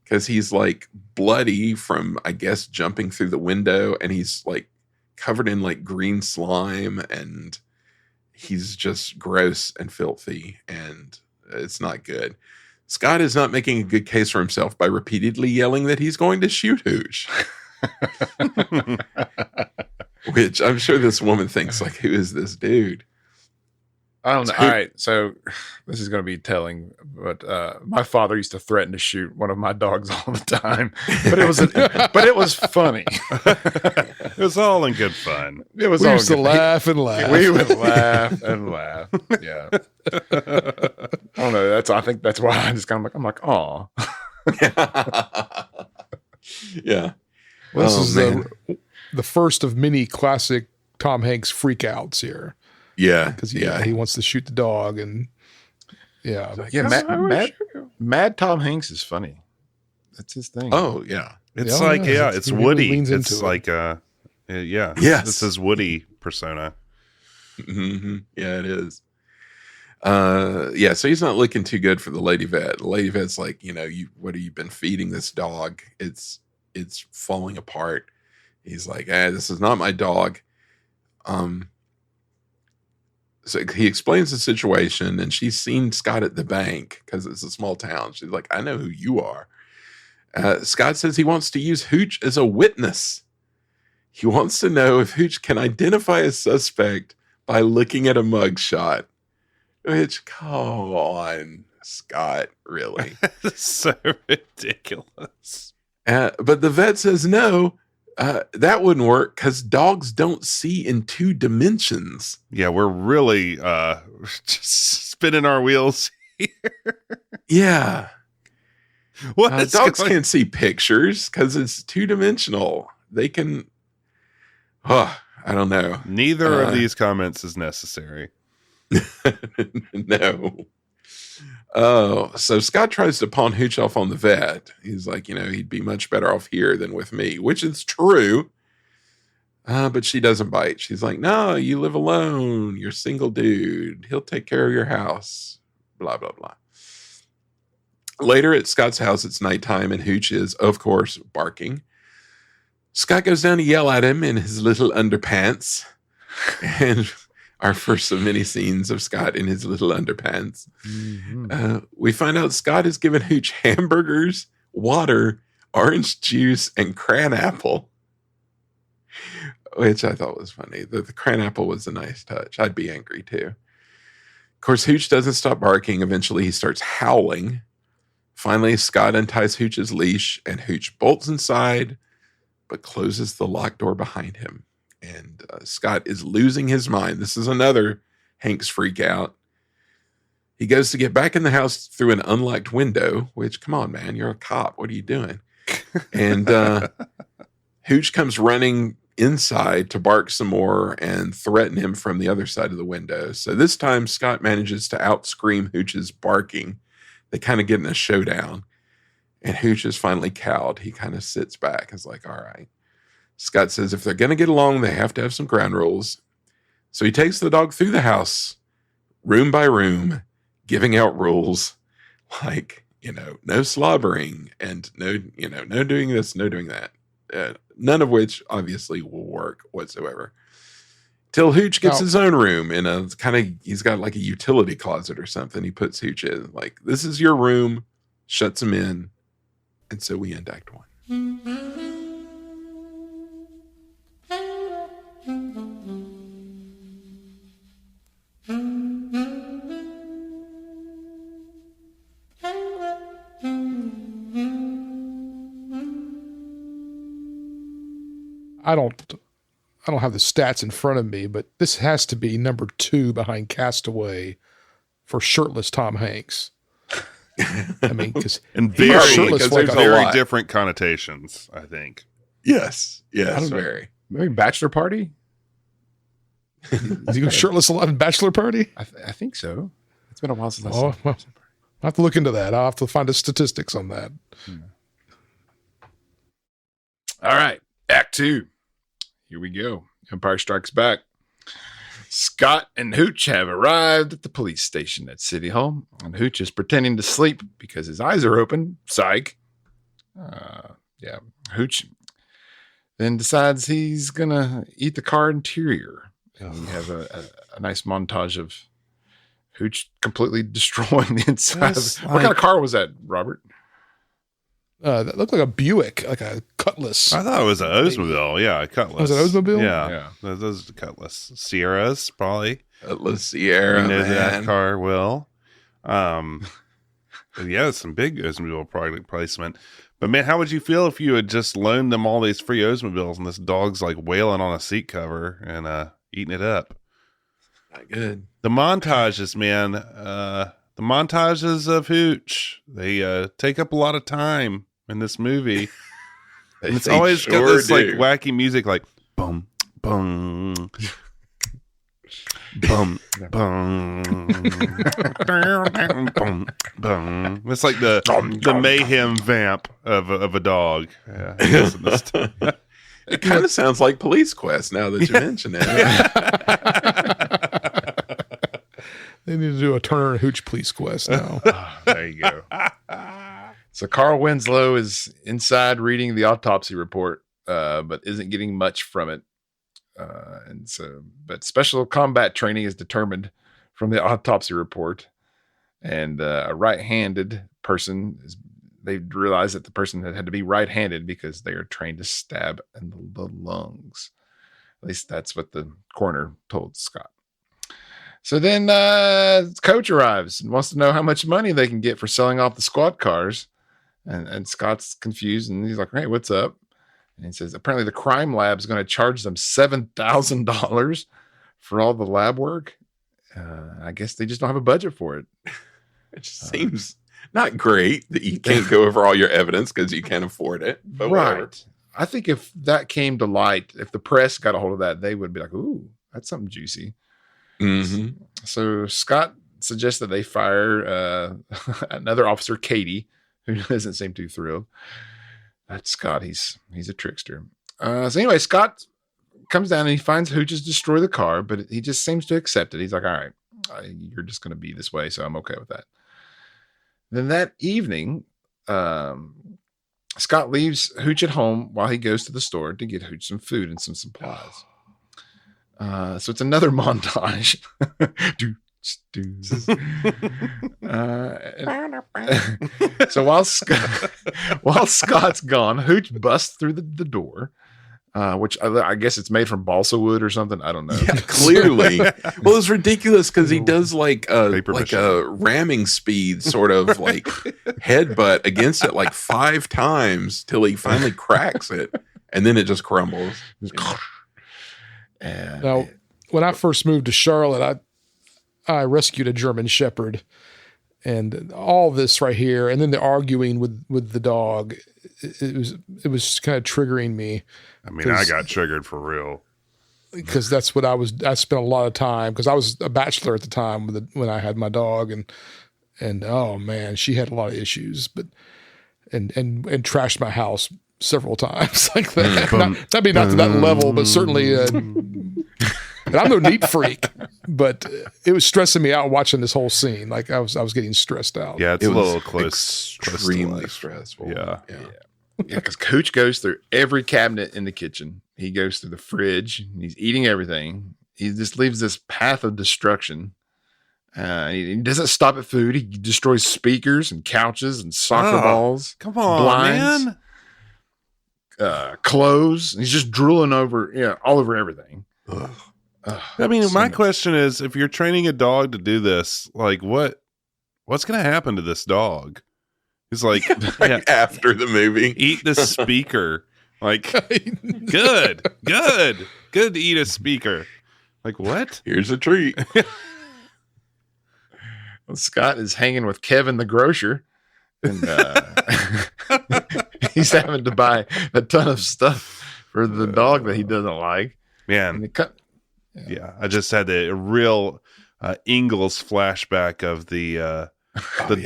Because he's like bloody from, I guess, jumping through the window, and he's like covered in like green slime, and he's just gross and filthy, and it's not good. Scott is not making a good case for himself by repeatedly yelling that he's going to shoot Hooch. Which I'm sure this woman thinks, like, who is this dude? I don't know. All right, so this is going to be telling, but my father used to threaten to shoot one of my dogs all the time, but it was funny. It was all in good fun. It was. We all used to good. laugh and laugh. We would laugh and laugh. Yeah. I don't know. I think that's why I just kind of I'm like, oh. Yeah. Well, this is the first of many classic Tom Hanks freakouts here. Yeah. Because he wants to shoot the dog, and Mad Tom Hanks is funny. That's his thing. Oh yeah. It's it's he Woody. really leans It's into like Yes. This is Woody persona. Mm-hmm. Yeah, it is. So he's not looking too good for the lady vet. The lady vet's like, what have you been feeding this dog? It's falling apart. He's like, this is not my dog. So he explains the situation, and she's seen Scott at the bank because it's a small town. She's like, I know who you are. Scott says he wants to use Hooch as a witness. He wants to know if Hooch can identify a suspect by looking at a mugshot. Which, come on, Scott, really? That's so ridiculous. But the vet says no. That wouldn't work because dogs don't see in 2 dimensions. Yeah, we're really just spinning our wheels here. Yeah. What dogs can't see pictures because it's 2-dimensional. They can. I don't know. Neither of these comments is necessary. No. Oh, so Scott tries to pawn Hooch off on the vet. He's like, he'd be much better off here than with me, which is true. But she doesn't bite. She's like, no, you live alone. You're a single dude. He'll take care of your house. Blah, blah, blah. Later at Scott's house, it's nighttime, and Hooch is, of course, barking. Scott goes down to yell at him in his little underpants. And our first of many scenes of Scott in his little underpants. Mm-hmm. We find out Scott has given Hooch hamburgers, water, orange juice, and cran apple, which I thought was funny. The cran apple was a nice touch. I'd be angry too. Of course, Hooch doesn't stop barking. Eventually, he starts howling. Finally, Scott unties Hooch's leash, and Hooch bolts inside, but closes the locked door behind him. And Scott is losing his mind. This is another Hanks freak out. He goes to get back in the house through an unlocked window, which, come on, man, you're a cop. What are you doing? And Hooch comes running inside to bark some more and threaten him from the other side of the window. So this time, Scott manages to outscream Hooch's barking. They kind of get in a showdown. And Hooch is finally cowed. He kind of sits back and is like, all right. Scott says if they're going to get along, they have to have some ground rules. So he takes the dog through the house, room by room, giving out rules like, no slobbering and no doing this, no doing that. None of which obviously will work whatsoever. Till Hooch gets his own room in a he's got like a utility closet or something. He puts Hooch in, like, this is your room, shuts him in. And so we end Act 1. I don't have the stats in front of me, but this has to be number 2 behind Castaway for shirtless Tom Hanks. I mean, because there's very different connotations, I think. Yes, very. Maybe Bachelor Party. Is he go shirtless a lot in Bachelor Party? I think so. It's been a while since I Oh, saw well, I'll have to look into that. I'll have to find the statistics on that. All right, Act 2. Here we go. Empire Strikes Back. Scott and Hooch have arrived at the police station at City Hall, and Hooch is pretending to sleep because his eyes are open. Psych. Hooch then decides he's going to eat the car interior. And we have a nice montage of Hooch completely destroying the inside. What kind of car was that, Robert? That looked like a Buick, like a Cutlass. I thought it was an Oldsmobile. Yeah, a Cutlass. Was it Oldsmobile? Yeah. Those are Cutlass. Sierras, probably. Cutlass Sierra, You know man. that car will. Yeah, it's some big Oldsmobile product placement. But man, how would you feel if you had just loaned them all these free Oldsmobiles and this dog's like wailing on a seat cover and eating it up? Not good. The montages, man. The montages of Hooch. They take up a lot of time in this movie. And it's always got this like wacky music like boom, boom. Boom, boom, boom, boom. It's like the mayhem vamp of a dog. Yeah, it kind of sounds like Police Quest now that you mention it. They need to do a Turner Hooch Police Quest now. There you go. So Carl Winslow is inside reading the autopsy report, but isn't getting much from it. But special combat training is determined from the autopsy report, and a right-handed person they realize that the person had to be right-handed because they are trained to stab in the lungs. At least that's what the coroner told Scott. So then Coach arrives and wants to know how much money they can get for selling off the squad cars, and Scott's confused and he's like, "Hey, what's up?" And he says, apparently the crime lab is going to charge them $7,000 for all the lab work. I guess they just don't have a budget for it. It just seems not great that you can't go over all your evidence because you can't afford it. But whatever. Right. I think if that came to light, if the press got a hold of that, they would be like, ooh, that's something juicy. Mm-hmm. So Scott suggests that they fire another officer, Katie, who doesn't seem too thrilled. That's Scott. He's a trickster. So anyway, Scott comes down and he finds Hooch has destroyed the car, but he just seems to accept it. He's like, all right, you're just going to be this way, so I'm okay with that. Then that evening, Scott leaves Hooch at home while he goes to the store to get Hooch some food and some supplies. So it's another montage. So while Scott's gone, Hooch busts through the door, which I guess it's made from balsa wood or something. I don't know. Yeah, clearly. Well, it's ridiculous because he does like a ramming speed sort of like headbutt against it like 5 times till he finally cracks it, and then it just crumbles. Now, when I first moved to Charlotte, I rescued a German Shepherd, and all this right here, and then the arguing with the dog, it was kind of triggering me. I mean, I got triggered for real because that's what I spent a lot of time because I was a bachelor at the time when I had my dog, and oh man, she had a lot of issues, but and trashed my house several times like that. Not to that level, but certainly. And I'm no neat freak, but it was stressing me out watching this whole scene. Like I was getting stressed out. Yeah, it's a little close. Extremely stressful. Yeah. Because Hooch goes through every cabinet in the kitchen. He goes through the fridge. He's eating everything. He just leaves this path of destruction. He doesn't stop at food. He destroys speakers and couches and soccer balls. Come on, blinds, man. Clothes. He's just drooling over, all over everything. I mean, my question is, if you're training a dog to do this, like what's going to happen to this dog? He's like, after the movie, eat the speaker. Like, good to eat a speaker. Like, what? Here's a treat. Well, Scott is hanging with Kevin the grocer, and he's having to buy a ton of stuff for the dog that he doesn't like. Man, Yeah, I just had a real Ingalls flashback of the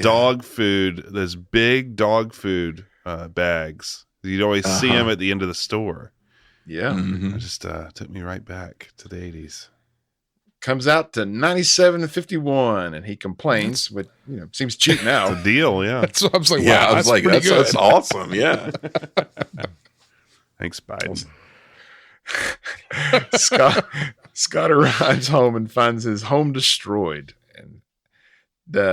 dog food, those big dog food bags. You'd always see them at the end of the store. Yeah. It just took me right back to the 80s. Comes out to 97.51, and he complains, but seems cheap now. It's a deal, yeah. So I was like, Yeah, wow, I was like, pretty good. that's awesome. Yeah. Thanks, Biden. Scott arrives home and finds his home destroyed, and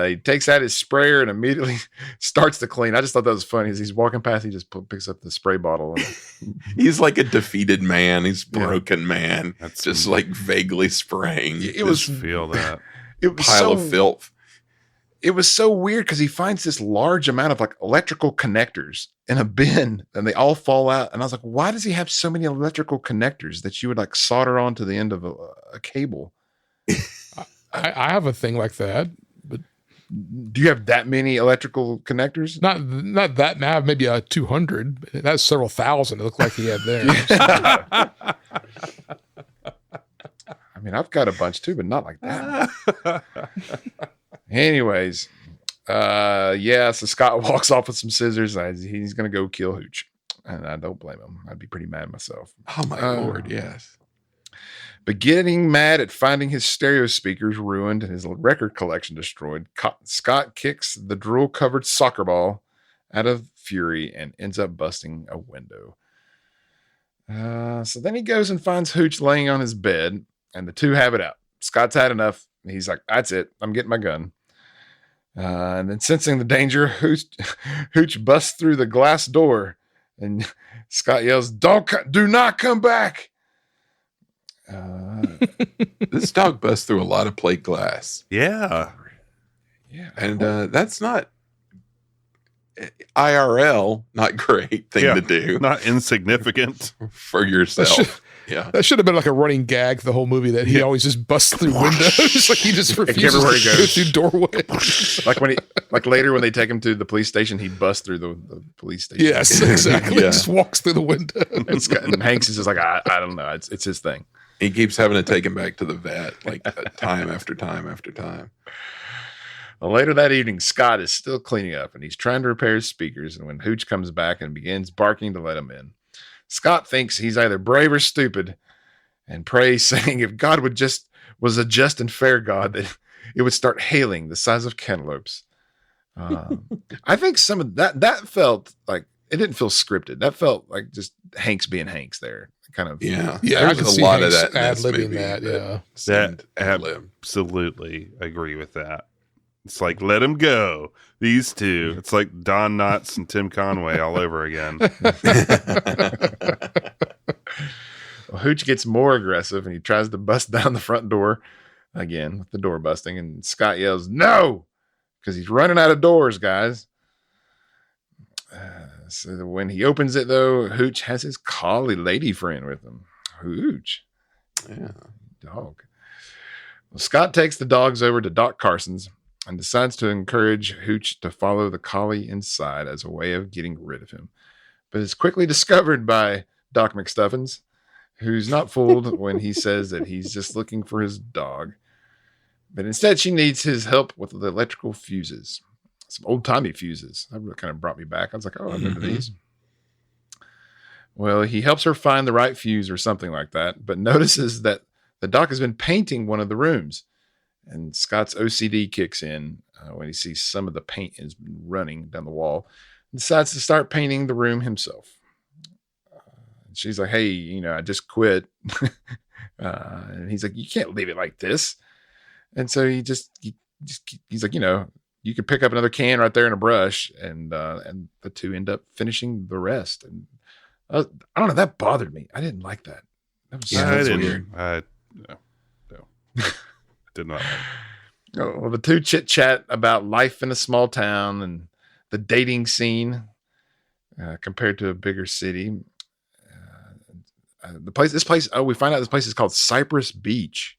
he takes out his sprayer and immediately starts to clean. I just thought that was funny. As he's walking past, he just picks up the spray bottle. And He's like a defeated man. He's a broken man. That's just like vaguely spraying. It was feel that it was pile of filth. It was so weird because he finds this large amount of like electrical connectors in a bin, and they all fall out. And I was like, why does he have so many electrical connectors that you would like solder onto the end of a cable? I have a thing like that, but do you have that many electrical connectors? not that. I have maybe 200. That's several thousand. It looked like he had there. I mean, I've got a bunch too, but not like that. Anyways, so Scott walks off with some scissors. He's going to go kill Hooch. And I don't blame him. I'd be pretty mad myself. Oh, my Lord, yes. But getting mad at finding his stereo speakers ruined and his record collection destroyed, Scott kicks the drool-covered soccer ball out of fury and ends up busting a window. So then he goes and finds Hooch laying on his bed, and the two have it out. Scott's had enough. He's like, that's it. I'm getting my gun. And then sensing the danger, Hooch busts through the glass door, and Scott yells, do not come back. This dog busts through a lot of plate glass. Yeah. And that's not IRL, not great thing to do. Not insignificant for yourself. That should have been like a running gag the whole movie, that he always just busts through windows. Like he just refuses everywhere to he go goes. through doorways. Like later when they take him to the police station, he busts through the police station. Yes, exactly. He just walks through the window. And Hanks is just like, I don't know. It's his thing. He keeps having to take him back to the vet, like time after time after time. Well, later that evening, Scott is still cleaning up, and he's trying to repair his speakers. And when Hooch comes back and begins barking to let him in, Scott thinks he's either brave or stupid, and prays, saying if God was a just and fair God, that it would start hailing the size of cantaloupes. I think some of that felt like it didn't feel scripted. That felt like just Hanks being Hanks there. Kind of. Yeah. There's I a lot of that ad-libbing that. That absolutely agree with that. It's like, let him go. These two. It's like Don Knotts and Tim Conway all over again. Well, Hooch gets more aggressive, and he tries to bust down the front door again with the door busting. And Scott yells, "No!" because he's running out of doors, guys. So when he opens it, though, Hooch has his collie lady friend with him. Hooch. Yeah. Dog. Well, Scott takes the dogs over to Doc Carson's and decides to encourage Hooch to follow the collie inside as a way of getting rid of him. But it's quickly discovered by Doc McStuffins, who's not fooled when he says that he's just looking for his dog. But instead, she needs his help with the electrical fuses. Some old-timey fuses. That really kind of brought me back. I was like, oh, I remember these. Well, he helps her find the right fuse or something like that, but notices that the doc has been painting one of the rooms. And Scott's OCD kicks in when he sees some of the paint is running down the wall. And decides to start painting the room himself. She's like, hey, I just quit. And he's like, you can't leave it like this. And so he's like, you could pick up another can right there and a brush, and the two end up finishing the rest. And I don't know, that bothered me. I didn't like that. That was weird. No. Did not. Well, the two chit chat about life in a small town and the dating scene compared to a bigger city. We find out this place is called Cypress Beach.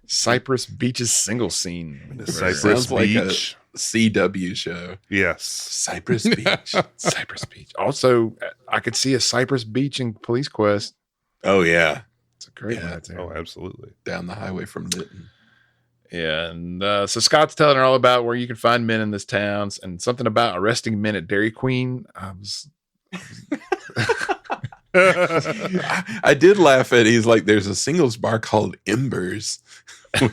Cypress Beach's single scene. Cypress Beach, like a CW show. Yes, Cypress Beach. Cypress Beach. Also, I could see a Cypress Beach in Police Quest. Oh yeah, It's a great Yeah. right there. Oh, absolutely. Down the highway from Lytton. Yeah, and so Scott's telling her all about where you can find men in this town and something about arresting men at Dairy Queen. I did laugh at. He's like, "There's a singles bar called Embers,"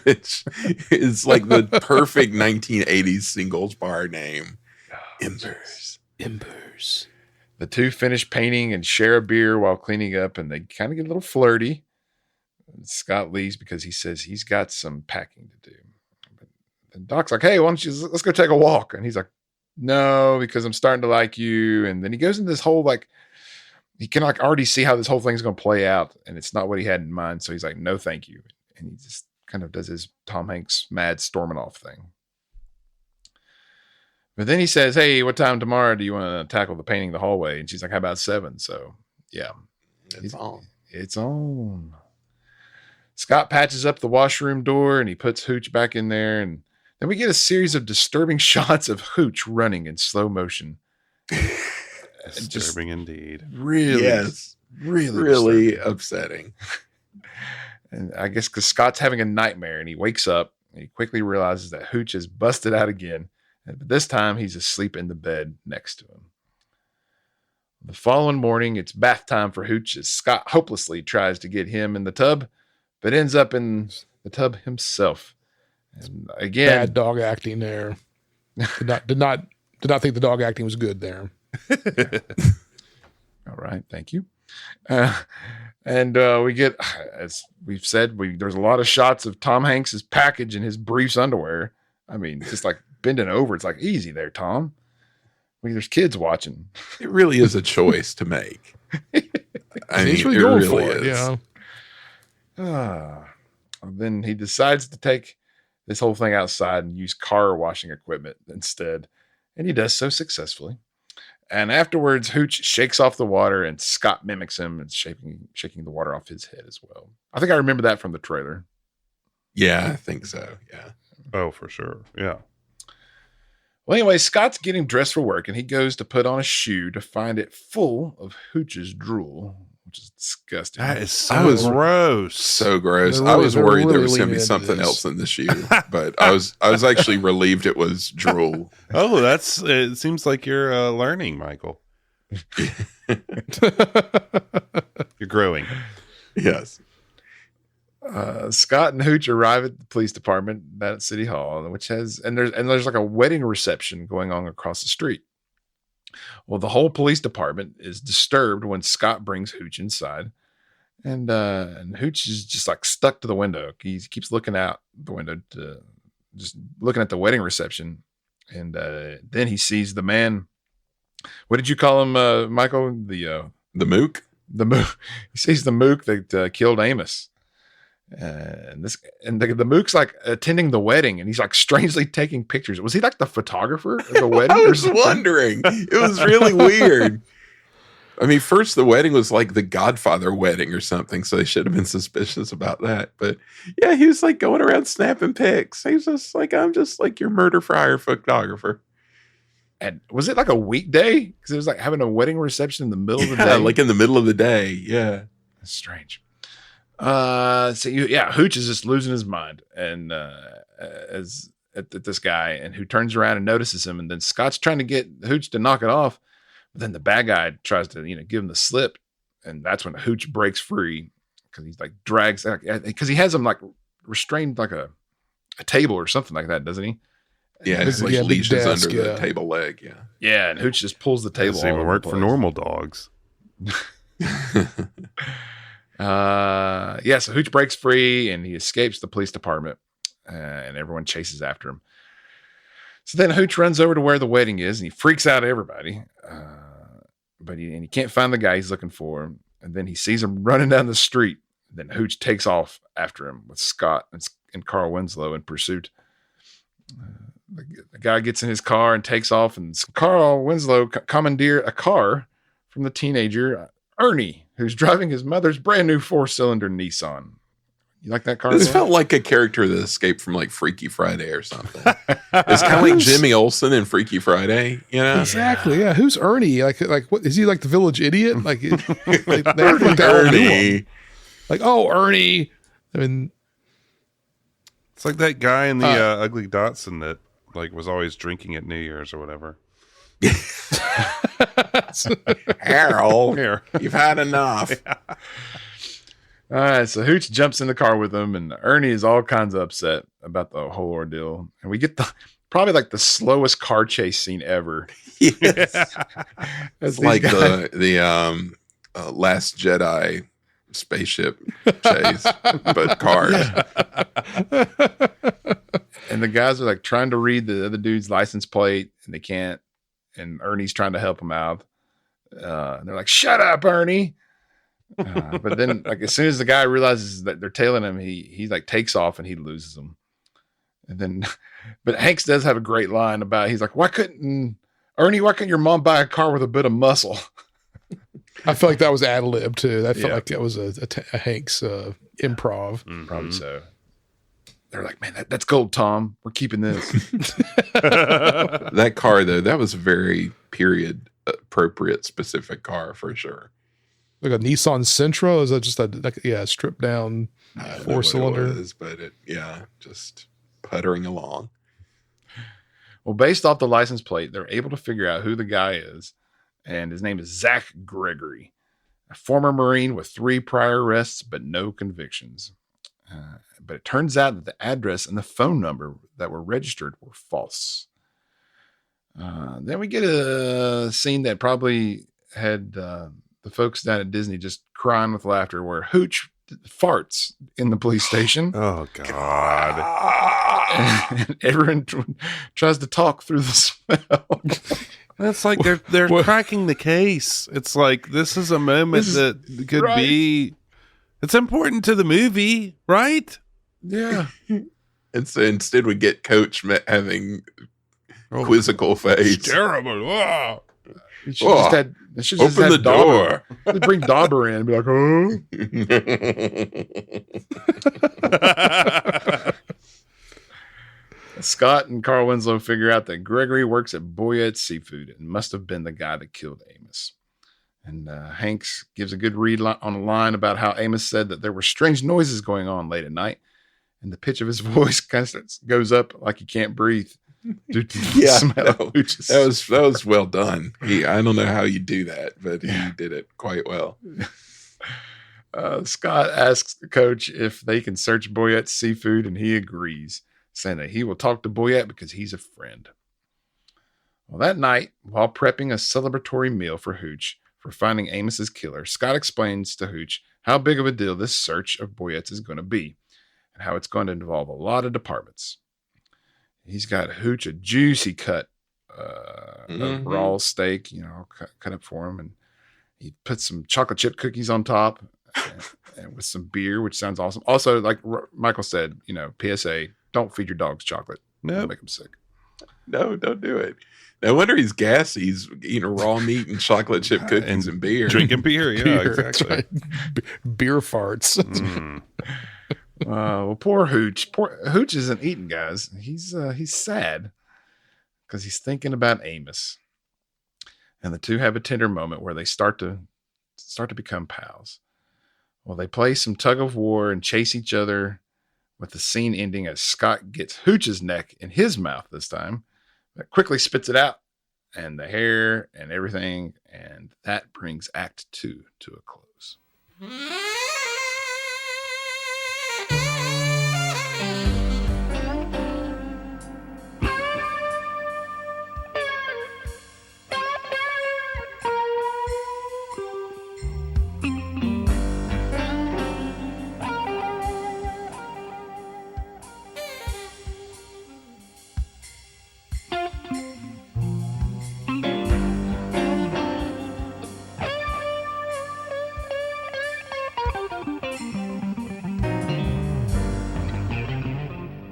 which is like the perfect 1980s singles bar name. Embers. Embers. The two finish painting and share a beer while cleaning up, and they kind of get a little flirty. Scott leaves because he says he's got some packing to do. And Doc's like, "Hey, why don't you let's go take a walk?" And he's like, "No, because I'm starting to like you." And then he goes into this whole like he can like already see how this whole thing's going to play out, and it's not what he had in mind. So he's like, "No, thank you." And he just kind of does his Tom Hanks mad storming off thing. But then he says, "Hey, what time tomorrow do you want to tackle the painting the hallway?" And she's like, "How about 7?" So yeah, It's on. It's on. Scott patches up the washroom door and he puts Hooch back in there. And then we get a series of disturbing shots of Hooch running in slow motion. Disturbing indeed. Really, Yes. really Really upsetting. And I guess because Scott's having a nightmare and he wakes up and he quickly realizes that Hooch is busted out again. But this time he's asleep in the bed next to him. The following morning, it's bath time for Hooch as Scott hopelessly tries to get him in the tub, but ends up in the tub himself. And again, Bad dog acting there. Did not think the dog acting was good there. all right, thank you. And we get, as we've said, there's a lot of shots of Tom Hanks's package in his briefs underwear. I mean, just like bending over. It's like, easy there, Tom. I mean, there's kids watching. It really is a choice to make. I mean, He's really it going really for it. is. Yeah. Then he decides to take this whole thing outside and use car washing equipment instead. And he does so successfully. And afterwards, Hooch shakes off the water and Scott mimics him and shaking the water off his head as well. I think I remember that from the trailer. Yeah, I think so. Yeah. Oh, for sure. Yeah. Well, anyway, Scott's getting dressed for work and he goes to put on a shoe to find it full of Hooch's drool, which is disgusting. That is so I was gross. So gross. They're I really- was they're worried there really was going to leaning be into something this. else in the shoe, but I was actually relieved it was drool. Oh, it seems like you're learning, Michael. You're growing. Yes. Scott and Hooch arrive at the police department at City Hall, which there's like a wedding reception going on across the street. Well, the whole police department is disturbed when Scott brings Hooch inside, and Hooch is just like stuck to the window. He keeps looking out the window, just looking at the wedding reception, and then he sees the man. What did you call him, Michael? The mook? The mook. He sees the mook that killed Amos. The mook's like attending the wedding and he's like strangely taking pictures. Was he like the photographer of the wedding? I was wondering. It was really weird. I mean, first the wedding was like the Godfather wedding or something, so they should have been suspicious about that. But yeah, he was like going around snapping pics. He was just like, "I'm just like your murder for hire photographer." And was it like a weekday? Because it was like having a wedding reception in the middle of the Yeah, day. like in the middle of the day. Yeah. That's strange. Hooch is just losing his mind and at this guy, and who turns around and notices him, and then Scott's trying to get Hooch to knock it off, but then the bad guy tries to give him the slip, and that's when Hooch breaks free because he's like drags because he has him like restrained like a table or something like that, doesn't he? Yeah, Big- it's like yeah, big leashes desk, under yeah. the table leg. Yeah. Yeah, and Hooch just pulls the table. Doesn't all even over work the for place. normal dogs. So Hooch breaks free and he escapes the police department, and everyone chases after him. So then Hooch runs over to where the wedding is and he freaks out everybody. But he can't find the guy he's looking for. And then he sees him running down the street. Then Hooch takes off after him with Scott and Carl Winslow in pursuit. The guy gets in his car and takes off, and Carl Winslow commandeer a car from the teenager Ernie, who's driving his mother's brand new 4-cylinder Nissan. You like that car? This Glenn? felt like a character that escaped from like Freaky Friday or something. It's kind of like Jimmy Olsen in Freaky Friday, you know? Exactly. Yeah. Who's Ernie? Like what is he, like the village idiot? Like they act like they all knew him. Ernie. Like, oh, Ernie. I mean, It's like that guy in the Ugly Dotson that like was always drinking at New Year's or whatever. Harold, Here. you've had enough. All right, so Hooch jumps in the car with him, and Ernie is all kinds of upset about the whole ordeal. And we get probably like the slowest car chase scene ever. Yes. As It's like these guys- the Last Jedi spaceship chase, but cars. and the guys are like trying to read the other dude's license plate, and they can't. And Ernie's trying to help him out. And they're like, "Shut up, Ernie!" But then, like as soon as the guy realizes that they're tailing him, he like takes off and he loses them. And then, but Hanks does have a great line about he's like, "Why couldn't your mom buy a car with a bit of muscle?" I feel like that was ad lib too. I felt Yeah. like that was a Hanks improv. Probably so. They're like, "Man, that's gold, Tom. We're keeping this." That car, though, that was a very period appropriate specific car for sure. Like a Nissan Sentra. Is that just a stripped down I don't know what 4-cylinder? it was, but just puttering along. Well, based off the license plate, they're able to figure out who the guy is, and his name is Zach Gregory, a former Marine with 3 prior arrests but no convictions. But it turns out that the address and the phone number that were registered were false. Then we get a scene that probably had the folks down at Disney just crying with laughter, where Hooch farts in the police station. Oh God. And everyone tries to talk through the smell. That's like they're cracking the case. It's like this is a moment that could right. be. It's important to the movie, right? Yeah. And so instead we get Coach having quizzical face. Terrible. Wow. It should just had, it should just Open the had Dauber. door. Just bring Dauber in and be like, oh. Scott and Carl Winslow figure out that Gregory works at Boyette Seafood and must have been the guy that killed Amos. And Hanks gives a good read on a line about how Amos said that there were strange noises going on late at night, and the pitch of his voice kind of goes up like he can't breathe. Due to the Yeah, smell of Hooch's. that was well done. I don't know how you do that, but he did it quite well. Scott asks the coach if they can search Boyette's Seafood, and he agrees, saying that he will talk to Boyette because he's a friend. Well, that night, while prepping a celebratory meal for Hooch for finding Amos's killer, Scott explains to Hooch how big of a deal this search of Boyette's is going to be and how it's going to involve a lot of departments. He's got Hooch a juicy cut of raw steak, cut up for him, and he puts some chocolate chip cookies on top and with some beer, which sounds awesome. Also, like Michael said, PSA, don't feed your dogs chocolate. No, It'll make them sick. No, don't do it. No wonder he's gassy. He's eating raw meat and chocolate chip cookies and beer. Drinking beer. Yeah, Beer, exactly. right. Beer farts. Well, poor Hooch. Poor Hooch isn't eating, guys. He's sad because he's thinking about Amos, and the two have a tender moment where they start to become pals. Well, they play some tug of war and chase each other, with the scene ending as Scott gets Hooch's neck in his mouth this time, but quickly spits it out, and the hair and everything, and that brings Act 2 to a close.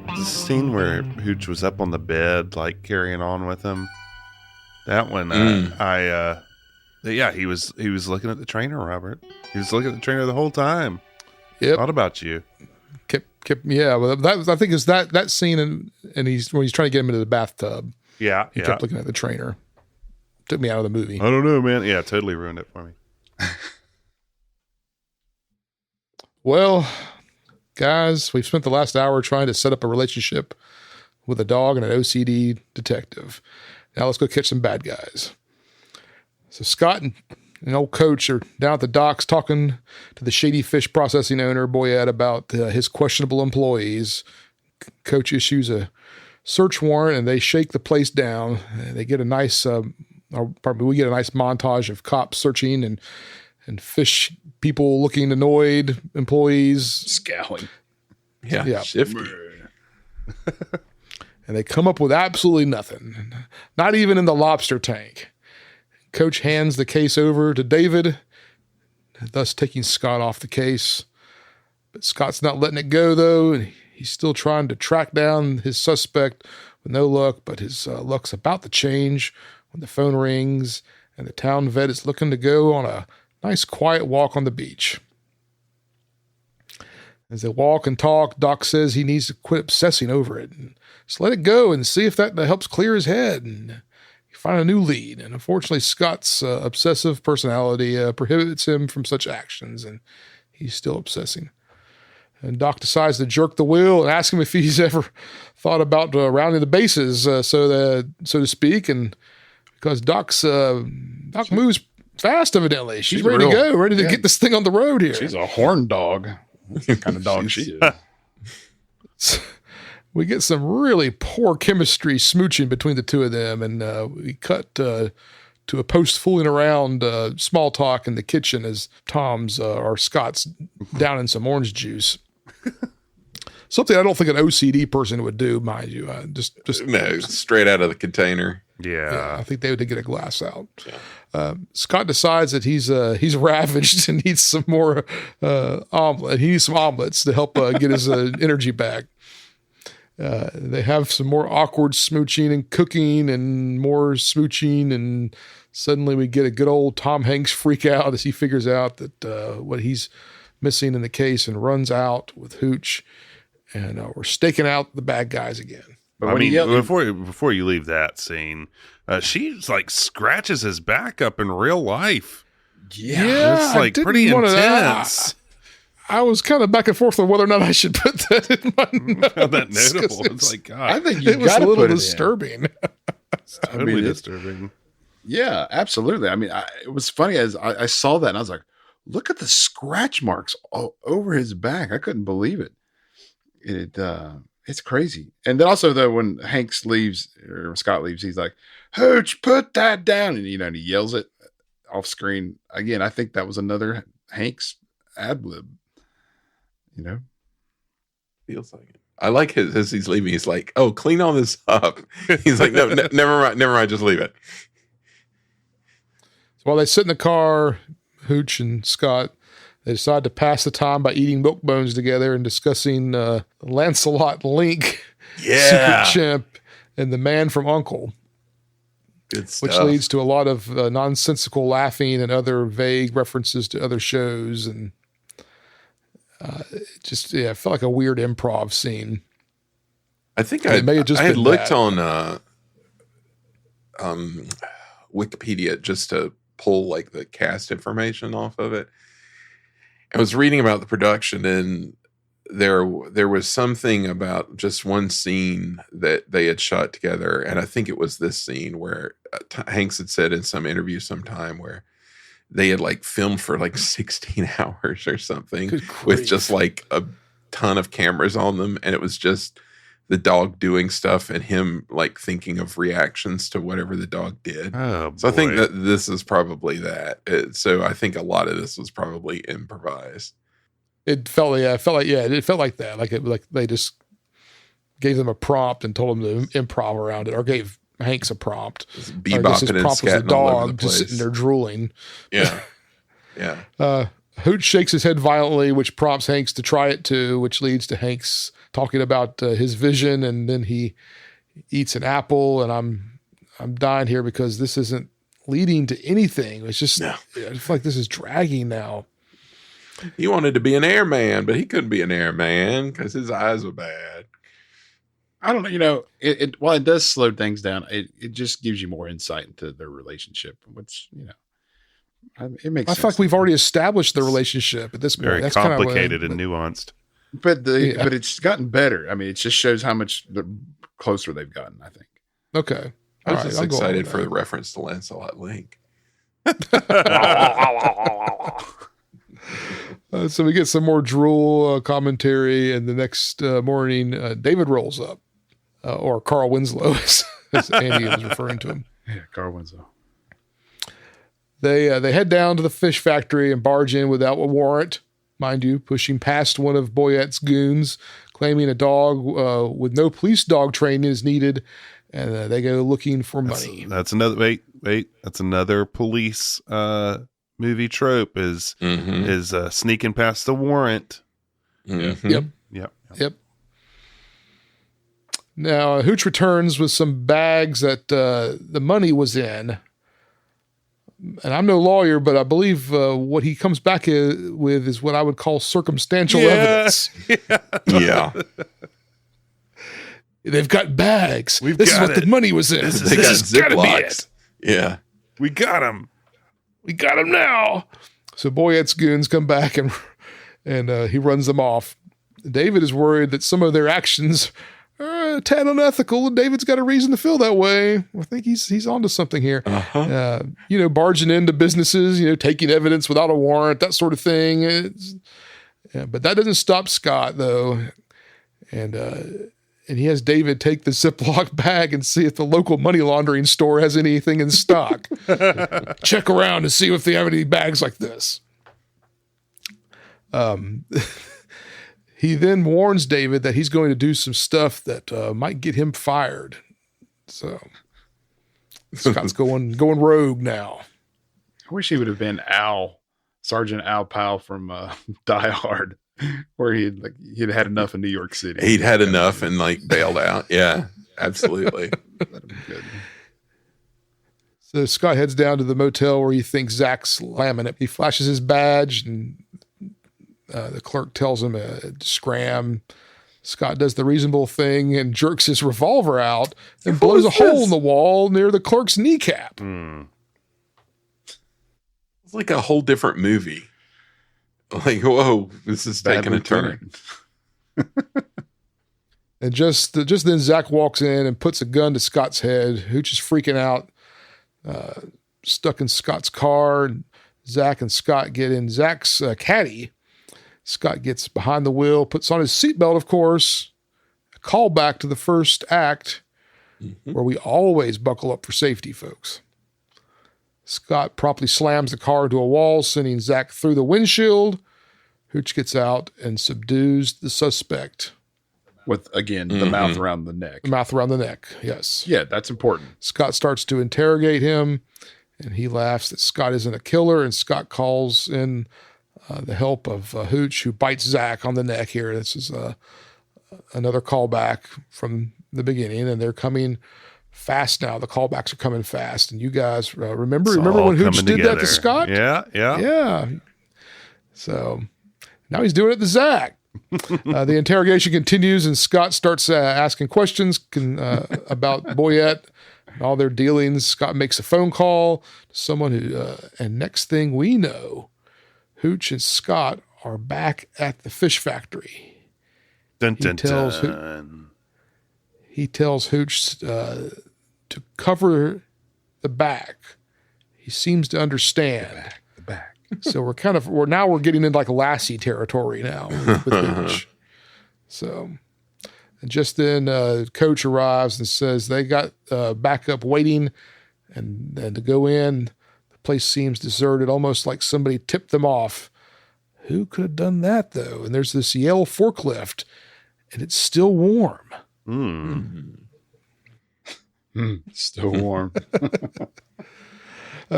The scene where Hooch was up on the bed, like carrying on with him. That one, he was looking at the trainer, Robert. He was looking at the trainer the whole time. Yep. Thought about you. Yeah. Well, that was, I think it's that scene, and when he's trying to get him into the bathtub. Yeah, He kept looking at the trainer. Took me out of the movie. I don't know, man. Yeah, totally ruined it for me. Well, guys, we've spent the last hour trying to set up a relationship with a dog and an OCD detective. Now let's go catch some bad guys. So Scott and old Coach are down at the docks talking to the shady fish processing owner, Boyette, about his questionable employees. Coach issues a search warrant and they shake the place down. They get a nice, we get a nice montage of cops searching and fish people looking annoyed, employees Scowling. Yeah. Shifty. And they come up with absolutely nothing, not even in the lobster tank. Coach hands the case over to David, thus taking Scott off the case. But Scott's not letting it go, though, and he's still trying to track down his suspect with no luck, but his luck's about to change when the phone rings and the town vet is looking to go on a nice quiet walk on the beach. As they walk and talk, Doc says he needs to quit obsessing over it and just let it go and see if that helps clear his head and find a new lead. And unfortunately, Scott's obsessive personality prohibits him from such actions, and he's still obsessing. And Doc decides to jerk the wheel and ask him if he's ever thought about rounding the bases, so to speak. And because Doc moves fast, evidently, she's ready to go, ready to get this thing on the road here. She's a horn dog. What kind of dog she is. We get some really poor chemistry smooching between the two of them, and we cut to a post fooling around small talk in the kitchen as Tom's or Scott's down in some orange juice. Something I don't think an OCD person would do, mind you. Just straight out of the container. Yeah. I think they would get a glass out. Yeah. Scott decides that he's ravaged and needs some more omelet. He needs some omelets to help get his energy back. They have some more awkward smooching and cooking and more smooching, and suddenly we get a good old Tom Hanks freak out as he figures out that what he's missing in the case and runs out with Hooch, and we're staking out the bad guys again. But I mean, before you leave that scene, she's like scratches his back up in real life. Yeah, it's like pretty intense. I was kind of back and forth on whether or not I should put that in my notes. That notable. It's like, God. I think it was a little disturbing. It's totally disturbing. Yeah, absolutely. I mean, it was funny as I saw that and I was like, look at the scratch marks all over his back. I couldn't believe it. It's crazy. And then also though, when Hanks leaves or Scott leaves, he's like, Hooch, put that down. And, and he yells it off screen. Again, I think that was another Hanks ad lib. Feels like it. I like his as he's leaving. He's like, "Oh, clean all this up." He's like, "No, never mind. Just leave it." So while they sit in the car, Hooch and Scott, they decide to pass the time by eating milk bones together and discussing Lancelot Link, Secret Chimp, and the Man from U.N.C.L.E. Good stuff. Which leads to a lot of nonsensical laughing and other vague references to other shows, and it felt like a weird improv scene. I think I had looked on Wikipedia just to pull like the cast information off of it. I was reading about the production, and there was something about just one scene that they had shot together, and I think it was this scene where Hanks had said in some interview sometime where they had like filmed for like 16 hours or something with just like a ton of cameras on them, and it was just the dog doing stuff and him like thinking of reactions to whatever the dog did. Oh, so I think that this is probably that. So I think a lot of this was probably improvised. It felt like that. Like they just gave them a prompt and told them to improv around it, or gave Hanks a prompt. Bebopping and scatting all over the place. Just sitting there drooling. Yeah. Yeah. Hooch shakes his head violently, which prompts Hanks to try it too, which leads to Hanks talking about his vision, and then he eats an apple, and I'm dying here because this isn't leading to anything. It's just I feel like this is dragging now. He wanted to be an airman, but he couldn't be an airman because his eyes were bad. I don't know. While it does slow things down, it just gives you more insight into their relationship, which, It makes I sense. feel like we've already established the relationship at this point. Very That's kind of complicated and nuanced. But it's gotten better. I mean, it just shows how much closer they've gotten, I think. Okay. I was All right, just I'll go on excited with for that. the reference to Lancelot Link. So we get some more drool commentary, and the next morning, David rolls up, or Carl Winslow, as Andy was referring to him. Yeah, Carl Winslow. They head down to the fish factory and barge in without a warrant, mind you, pushing past one of Boyette's goons, claiming a dog with no police dog training is needed, and they go looking for money. That's another wait. That's another police movie trope is sneaking past the warrant. Mm-hmm. Yep. Now Hooch returns with some bags that the money was in. And I'm no lawyer, but I believe what he comes back with is what I would call circumstantial evidence. Yeah. They've got bags. We've this is got what the it. money was in. They got This has gotta be Ziplocs. it. Yeah. We got him. We got him now. So Boyette's goons come back and he runs them off. David is worried that some of their actions are a tad unethical, and David's got a reason to feel that way. I think he's onto something here. Barging into businesses, taking evidence without a warrant, that sort of thing. But that doesn't stop Scott, though. And he has David take the Ziploc bag and see if the local money laundering store has anything in stock. Check around to see if they have any bags like this. He then warns David that he's going to do some stuff that might get him fired. So Scott's going rogue now. I wish he would have been Sergeant Al Powell from Die Hard, where he'd had enough in New York City. He'd had enough and bailed out. Yeah, absolutely. That'd be good. So Scott heads down to the motel where he thinks Zach's lamming it. He flashes his badge, and the clerk tells him to scram. Scott does the reasonable thing and jerks his revolver out and blows a hole in the wall near the clerk's kneecap. It's like a whole different movie. Whoa, this is taking a turn. And just then Zach walks in and puts a gun to Scott's head. Hooch is freaking out, stuck in Scott's car. And Zach and Scott get in Zach's caddy. Scott gets behind the wheel, puts on his seatbelt, of course. A callback to the first act, where we always buckle up for safety, folks. Scott promptly slams the car into a wall, sending Zach through the windshield. Hooch gets out and subdues the suspect. With, again, the mouth around the neck. The mouth around the neck, yes. Yeah, that's important. Scott starts to interrogate him, and he laughs that Scott isn't a killer, and Scott calls in the help of Hooch, who bites Zach on the neck here. This is another callback from the beginning, and they're coming fast now. The callbacks are coming fast. And you guys remember when Hooch did that to Scott? Yeah. So now he's doing it to Zach. The interrogation continues, and Scott starts asking questions about Boyette and all their dealings. Scott makes a phone call to someone who, and next thing we know, Hooch and Scott are back at the fish factory. Dun, dun, dun. He tells Hooch to cover the back. He seems to understand. The back. So we're getting into Lassie territory now with Hooch. So, and just then Coach arrives and says they got backup waiting, and to go in. The place seems deserted, almost like somebody tipped them off. Who could have done that, though? And there's this Yale forklift, and it's still warm. Still warm.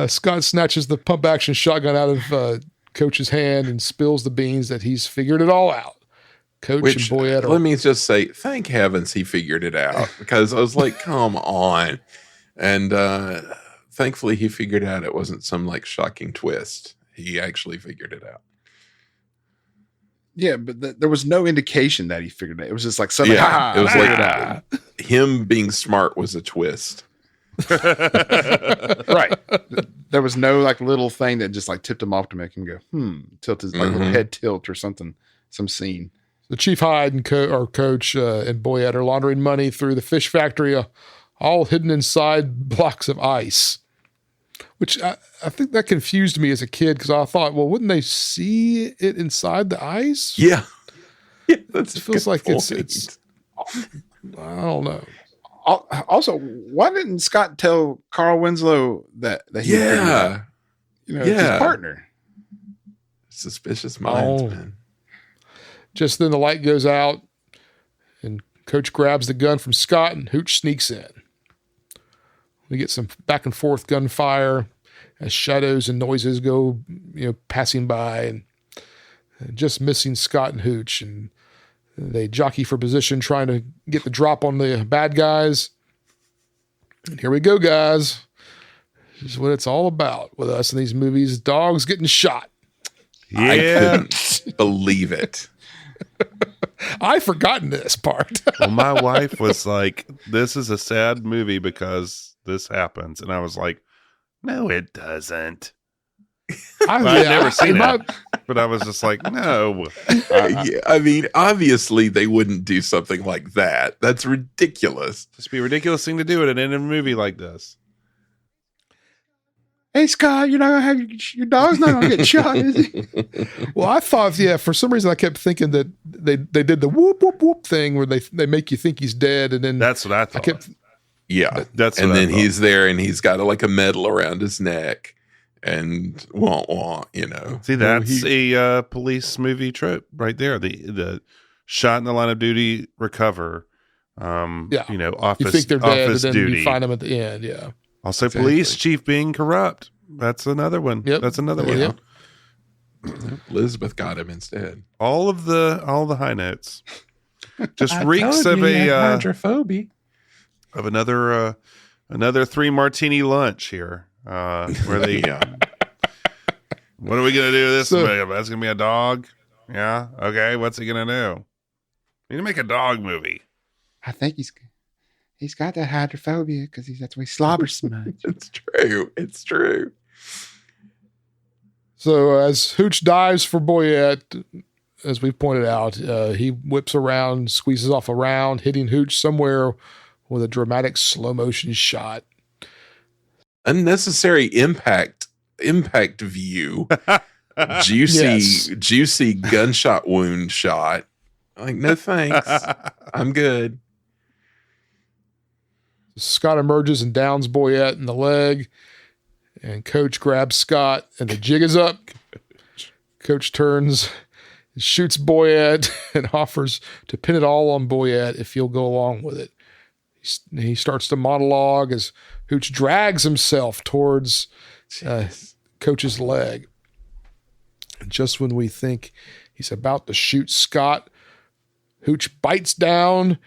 Scott snatches the pump-action shotgun out of Coach's hand and spills the beans that he's figured it all out. Coach and Boyette let me just say, thank heavens he figured it out, because I was like, come on. And thankfully he figured out it wasn't some shocking twist. He actually figured it out. Yeah, but there was no indication that he figured it out. It was just like something. Yeah, it was him being smart was a twist. Right. There was no like little thing that just like tipped him off to make him go, tilt his like little head tilt or something, some scene. The Chief Hyde and Coach and Boyette are laundering money through the fish factory, all hidden inside blocks of ice. Which I think that confused me as a kid because I thought, well, wouldn't they see it inside the ice? Yeah. Yeah, It feels like it's I don't know. Also, why didn't Scott tell Carl Winslow that he his partner? Suspicious minds, man. Just then the light goes out and Coach grabs the gun from Scott and Hooch sneaks in. We get some back and forth gunfire as shadows and noises go, passing by and just missing Scott and Hooch. And they jockey for position, trying to get the drop on the bad guys. And here we go, guys. This is what it's all about with us in these movies. Dogs getting shot. Yeah. I couldn't believe it. I've forgotten this part. Well, my wife was like, this is a sad movie because this happens. And I was like, no, it doesn't. I'd never seen it, but I was just like, no. Yeah, I mean, obviously they wouldn't do something like that. That's ridiculous. Just be a ridiculous thing to do at an end of a movie like this. Hey, Scott, you're not going to have your dog's not going to get shot, is he? Well, I thought, for some reason I kept thinking that they did the whoop, whoop, whoop thing where they make you think he's dead. And then that's what I thought. Yeah. That's and what then I thought. he's there and he's got like a medal around his neck and See, that's a police movie trope right there. The shot in the line of duty, recover. Office, you think they're dead, and then duty. you find them at the end. Yeah. Also, police chief being corrupt. That's another one. Yep. That's another one. Yep. Elizabeth got him instead. All the high notes. Just reeks of hydrophobia. Of another 3 martini lunch here. Where they what are we gonna do with this? That's gonna be a dog. Yeah. Okay. What's he gonna do? We need to make a dog movie. I think he's got that hydrophobia because that's why he slobbers so much. It's true. So as Hooch dives for Boyette, as we've pointed out, he whips around, squeezes off a round, hitting Hooch somewhere with a dramatic slow motion shot. Unnecessary impact view. Juicy gunshot wound shot. Like, no thanks. I'm good. Scott emerges and downs Boyette in the leg, and Coach grabs Scott, and the jig is up. Coach turns, shoots Boyette, and offers to pin it all on Boyette if he'll go along with it. He starts to monologue as Hooch drags himself towards Coach's leg. And just when we think he's about to shoot Scott, Hooch bites down,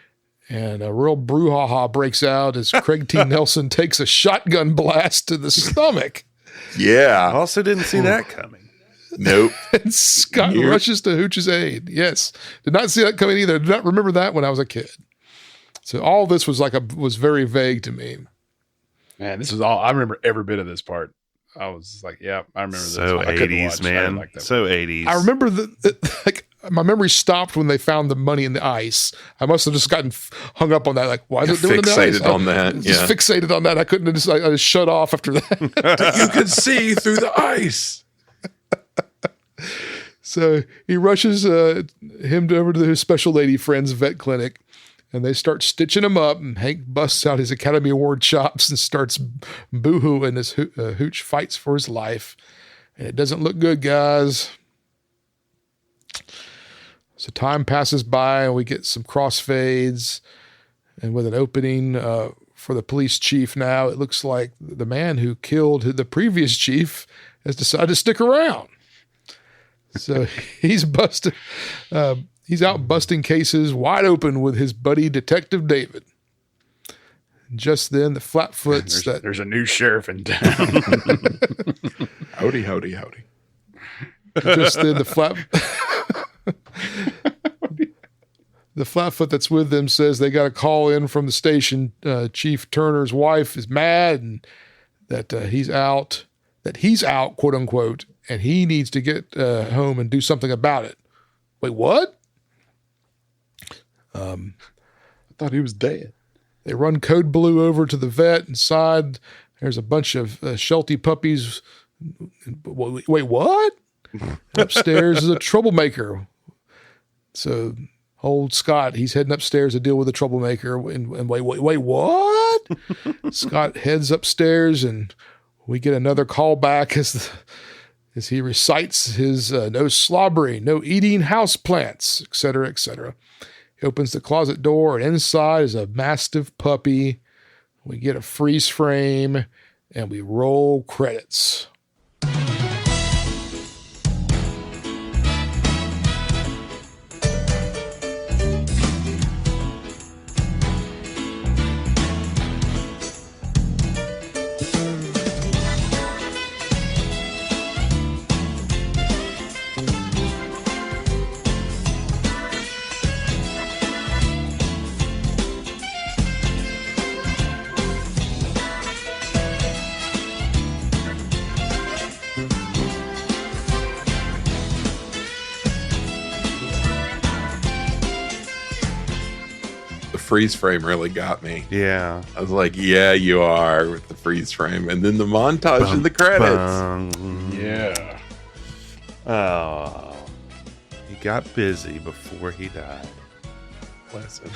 and a real brouhaha breaks out as Craig T. Nelson takes a shotgun blast to the stomach. Yeah. I also didn't see that coming. Nope. And Scott rushes to Hooch's aid. Yes. Did not see that coming either. Did not remember that when I was a kid. So all this was was very vague to me. Man, this was all, I remember every bit of this part. I was like, yeah, I remember this. So 80s, man. So 80s. I remember my memory stopped when they found the money in the ice. I must have just gotten hung up on that. Like, why is it doing that? Fixated on that. Just fixated on that. I couldn't just, I just shut off after that. You could see through the ice. So he rushes him over to his special lady friend's vet clinic, and they start stitching him up. And Hank busts out his Academy Award chops and starts boo-hooing as Hooch fights for his life. And it doesn't look good, guys. So time passes by, and we get some crossfades. And with an opening for the police chief now, it looks like the man who killed the previous chief has decided to stick around. So he's busted. He's out busting cases wide open with his buddy Detective David. Just then, the Flatfoots. There's a new sheriff in town. Howdy, howdy, howdy. Just then, the flatfoot that's with them says they got a call in from the station. Chief Turner's wife is mad and that he's out, quote unquote, and he needs to get home and do something about it. Wait, what? I thought he was dead. They run Code Blue over to the vet. Inside, there's a bunch of Sheltie puppies. Wait, what? Upstairs is a troublemaker. So old Scott, he's heading upstairs to deal with the troublemaker. And wait, what? Scott heads upstairs, and we get another call back as he recites his no slobbering, no eating houseplants, etc., etc. He opens the closet door, and inside is a mastiff puppy. We get a freeze frame, and we roll credits. Freeze frame really got me. Yeah. I was like, yeah, you are, with the freeze frame. And then the montage of the credits. Yeah. Oh. He got busy before he died. Bless him.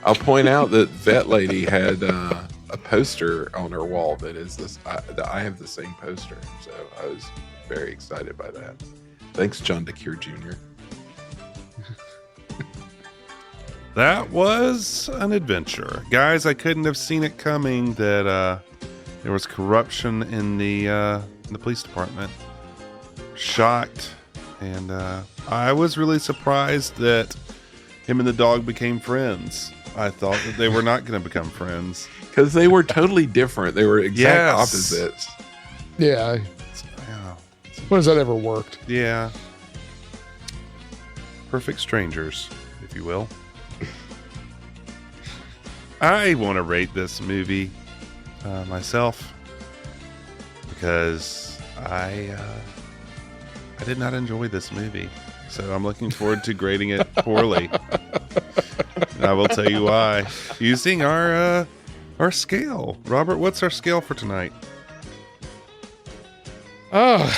I'll point out that Vet Lady had a poster on her wall that is this. I have the same poster. So I was very excited by that. Thanks, John DeCure Jr. That was an adventure. Guys, I couldn't have seen it coming that there was corruption in the police department. Shocked. And I was really surprised that him and the dog became friends. I thought that they were not going to become friends. Because they were totally different. They were exact opposites. Yeah. When has that ever worked? Yeah. Perfect strangers, if you will. I want to rate this movie myself because I did not enjoy this movie. So I'm looking forward to grading it poorly. And I will tell you why. Using our scale. Robert, what's our scale for tonight? I'm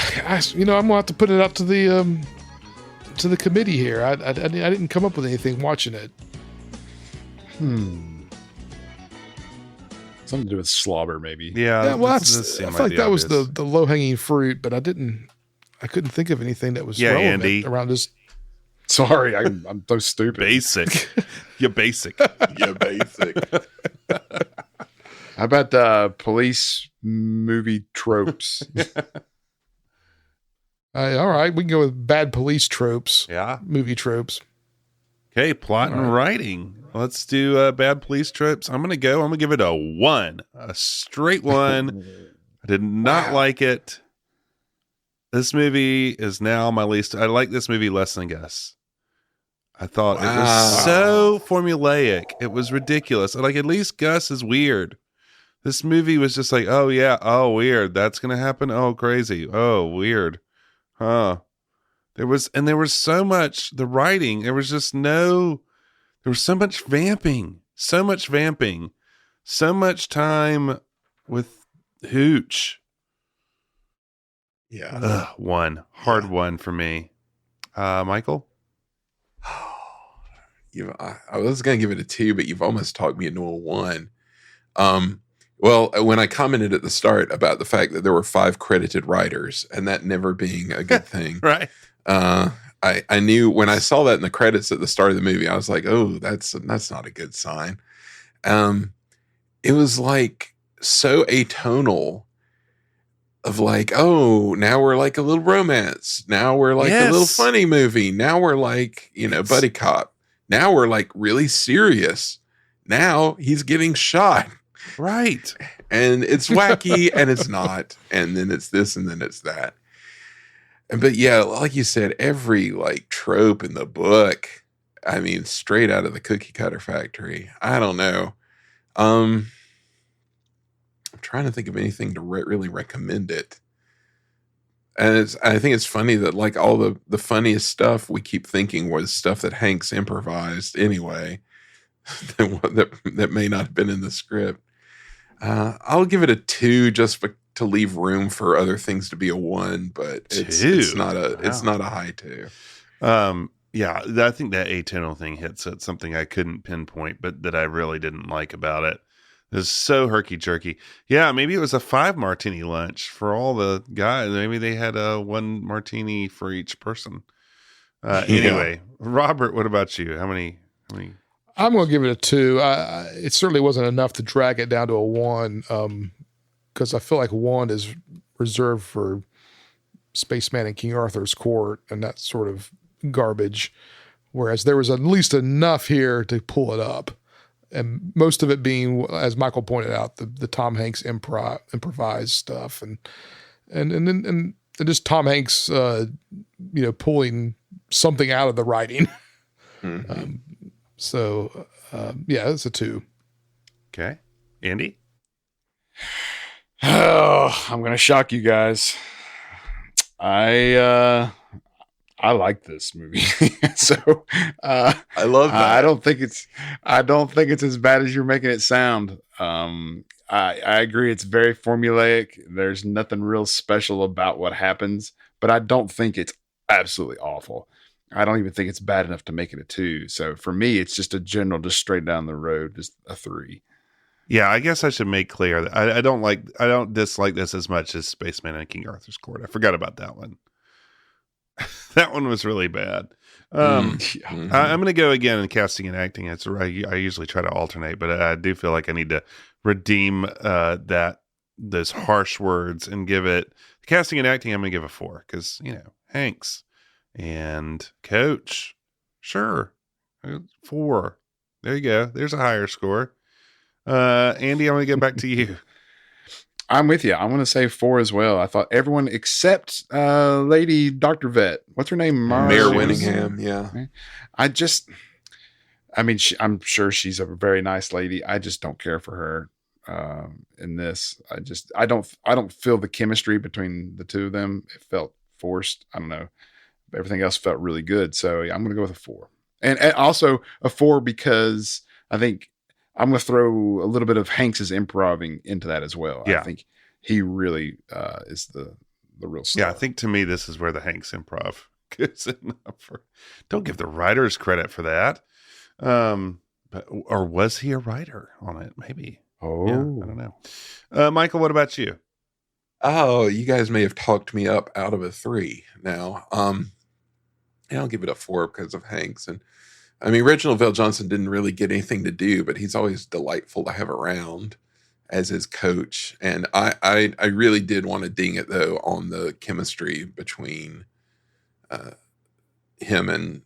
gonna have to put it out to the committee here. I didn't come up with anything watching it. Something to do with slobber, maybe. Yeah, well, I feel like that was the low hanging fruit, but I couldn't think of anything that was relevant Andy. around this. Sorry, I'm so stupid. Basic. You're basic. Yeah, basic. How about the police movie tropes? All right, we can go with bad police tropes. Yeah. Movie tropes. Okay, plot and writing. Let's do bad police tropes. I'm going to give it a 1. A straight 1. I did not like it. This movie is now my least. I like this movie less than Gus. I thought it was so formulaic. It was ridiculous. Like, at least Gus is weird. This movie was just like, oh yeah, oh weird. That's going to happen. Oh, crazy. Oh, weird. Huh. There was so much, the writing, there was so much vamping, so much time with Hooch. Yeah. Hard one for me. Michael? I was going to give it a 2, but you've almost talked me into a 1. Well, when I commented at the start about the fact that there were 5 credited writers and that never being a good thing. Right. I knew when I saw that in the credits at the start of the movie, I was like, oh, that's not a good sign. It was like so atonal of like, oh, now we're like a little romance. Now we're like a little funny movie. Now we're like, buddy cop. Now we're like really serious. Now he's getting shot. Right. And it's wacky and it's not. And then it's this and then it's that. But yeah, like you said, every like trope in the book, I mean, straight out of the cookie cutter factory. I don't know. I'm trying to think of anything to really recommend it. And I think it's funny that like all the funniest stuff we keep thinking was stuff that Hanks improvised anyway, that may not have been in the script. I'll give it a 2 just to leave room for other things to be a 1, but it's not a high 2. Yeah, I think that atonal thing hits at something I couldn't pinpoint, but that I really didn't like about it. It was so herky-jerky. Yeah, maybe it was a 5 martini lunch for all the guys. Maybe they had 1 martini for each person. Anyway, Robert, what about you? How many? I'm going to give it a 2. It certainly wasn't enough to drag it down to a 1, because I feel like 1 is reserved for Spaceman and King Arthur's Court and that sort of garbage, whereas there was at least enough here to pull it up, and most of it being, as Michael pointed out, the Tom Hanks improvised stuff, and just Tom Hanks, pulling something out of the writing. Mm-hmm. Yeah, it's a 2. Okay, Andy. Oh, I'm gonna shock you guys. I like this movie. So I love that. I don't think it's as bad as you're making it sound. I agree, it's very formulaic. There's nothing real special about what happens, but I don't think it's absolutely awful. I don't even think it's bad enough to make it a 2. So for me, it's just a general, just straight down the road, just a 3. Yeah, I guess I should make clear that I don't dislike this as much as Spaceman and King Arthur's Court. I forgot about that one. That one was really bad. I'm going to go again in casting and acting. It's right. I usually try to alternate, but I do feel like I need to redeem those harsh words and give it casting and acting. I'm going to give a 4 because Hanks and Coach. Sure, 4. There you go. There's a higher score. Andy, I'm going to get back to you. I'm with you. I'm going to say 4 as well. I thought everyone except Lady Dr. Vet. What's her name? Mare Winningham. Yeah. I'm sure she's a very nice lady. I just don't care for her in this. I don't feel the chemistry between the two of them. It felt forced. I don't know. Everything else felt really good. So yeah, I'm going to go with a 4. And also a 4 because I think I'm going to throw a little bit of Hanks's improving into that as well. Yeah. I think he really is the real star. Yeah, I think to me, this is where the Hanks improv goes in. Don't give the writers credit for that. Or was he a writer on it? Maybe. Oh, yeah, I don't know. Michael, what about you? Oh, you guys may have talked me up out of a 3 now. I'll give it a 4 because of Hanks. And I mean, Reginald VelJohnson didn't really get anything to do, but he's always delightful to have around as his coach. And I really did want to ding it, though, on the chemistry between him and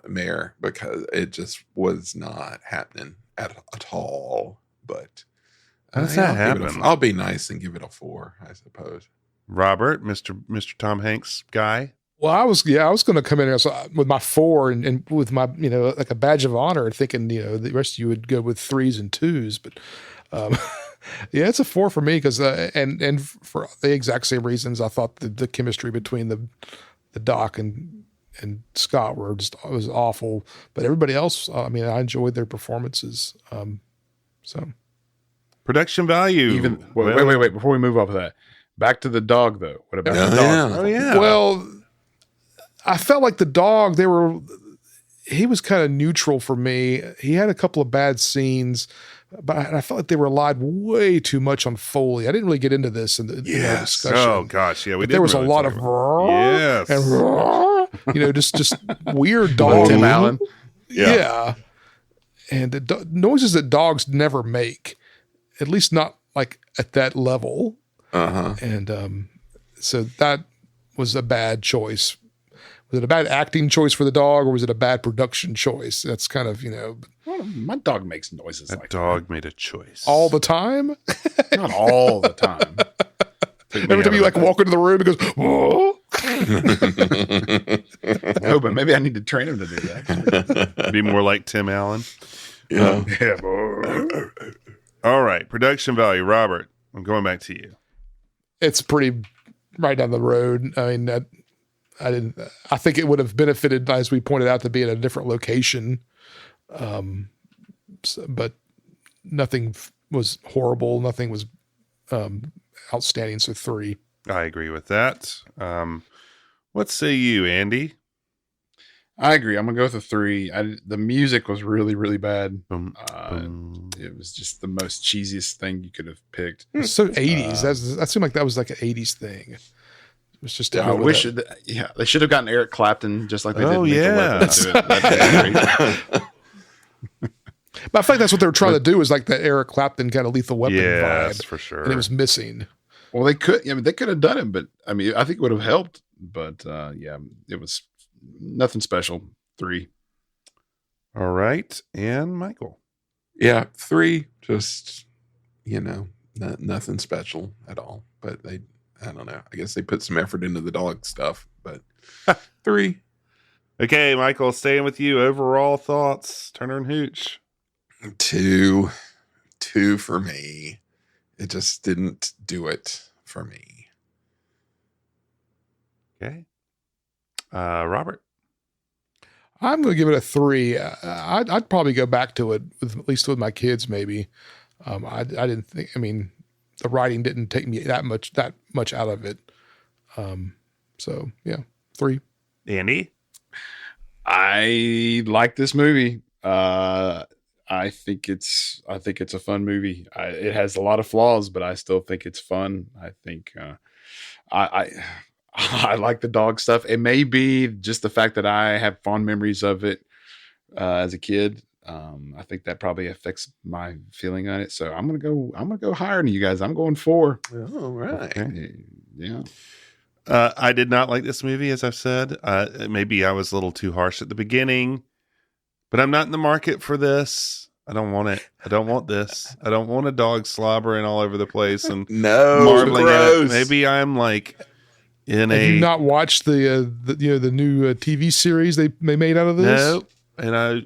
Mare, because it just was not happening at all. But how does that happen? I'll be nice and give it a 4, I suppose. Robert, Mr. Tom Hanks guy. Well, I was going to come in here with my 4 and with my, like a badge of honor, thinking, the rest of you would go with 3s and 2s, but yeah, it's a 4 for me because, and for the exact same reasons, I thought the chemistry between the Doc and Scott was awful, but everybody else, I enjoyed their performances. So production value. Wait, before we move off of that, back to the dog though. What about the dog? Oh yeah. Well, I felt like the dog, he was kind of neutral for me. He had a couple of bad scenes, but I felt like they relied way too much on Foley. I didn't really get into this in the discussion. Oh gosh, yeah, there was really a lot of yes, and just weird dog. Tim Allen. Yeah. And noises that dogs never make, at least not like at that level. And so that was a bad choice. Was it a bad acting choice for the dog, or was it a bad production choice? That's kind of, Well, my dog makes noises that like dog made a choice. All the time? Not all the time. Every time you walk into the room, it goes, whoa. No, but Maybe I need to train him to do that. Be more like Tim Allen. Yeah. Yeah, boy. All right. Production value. Robert, I'm going back to you. It's pretty right down the road. I mean, I think it would have benefited, as we pointed out, to be in a different location. But nothing was horrible. Nothing was outstanding. So 3. I agree with that. What say you, Andy? I agree. I'm gonna go with a 3. The music was really, really bad. Boom, boom. It was just the most cheesiest thing you could have picked. So 80s. That seemed like that was like an 80s thing. It was just. I wish. They should have gotten Eric Clapton just like they did. Oh, Make yeah. the Weapon do it. That'd be great. But I feel like that's what they were trying to do, is like that Eric Clapton kind of Lethal Weapon Yes, vibe, for sure. and it was missing. Well, they could. I mean, they could have done it, but I mean, I think it would have helped. But yeah, it was nothing special. 3. All right. And Michael. Yeah, 3. Just, nothing special at all. But I don't know. I guess they put some effort into the dog stuff. But 3. Okay, Michael, staying with you. Overall thoughts, Turner and Hooch. 2 for me. It just didn't do it for me. Okay. Robert. I'm going to give it a 3. I'd probably go back to it, at least with my kids, maybe. I didn't think. I mean, the writing didn't take me that much out of it. So yeah, 3. Andy. I like this movie. I think it's a fun movie. It has a lot of flaws, but I still think it's fun. I think I like the dog stuff. It may be just the fact that I have fond memories of it as a kid. I think that probably affects my feeling on it. So I'm gonna go higher than you guys. I'm going 4. All right. Okay. Yeah. I did not like this movie, as I've said. Maybe I was a little too harsh at the beginning, but I'm not in the market for this. I don't want it. I don't want this. I don't want a dog slobbering all over the place and No, marbling in it. gross. Maybe I'm like in Have you not watched the new TV series they made out of this? No, and I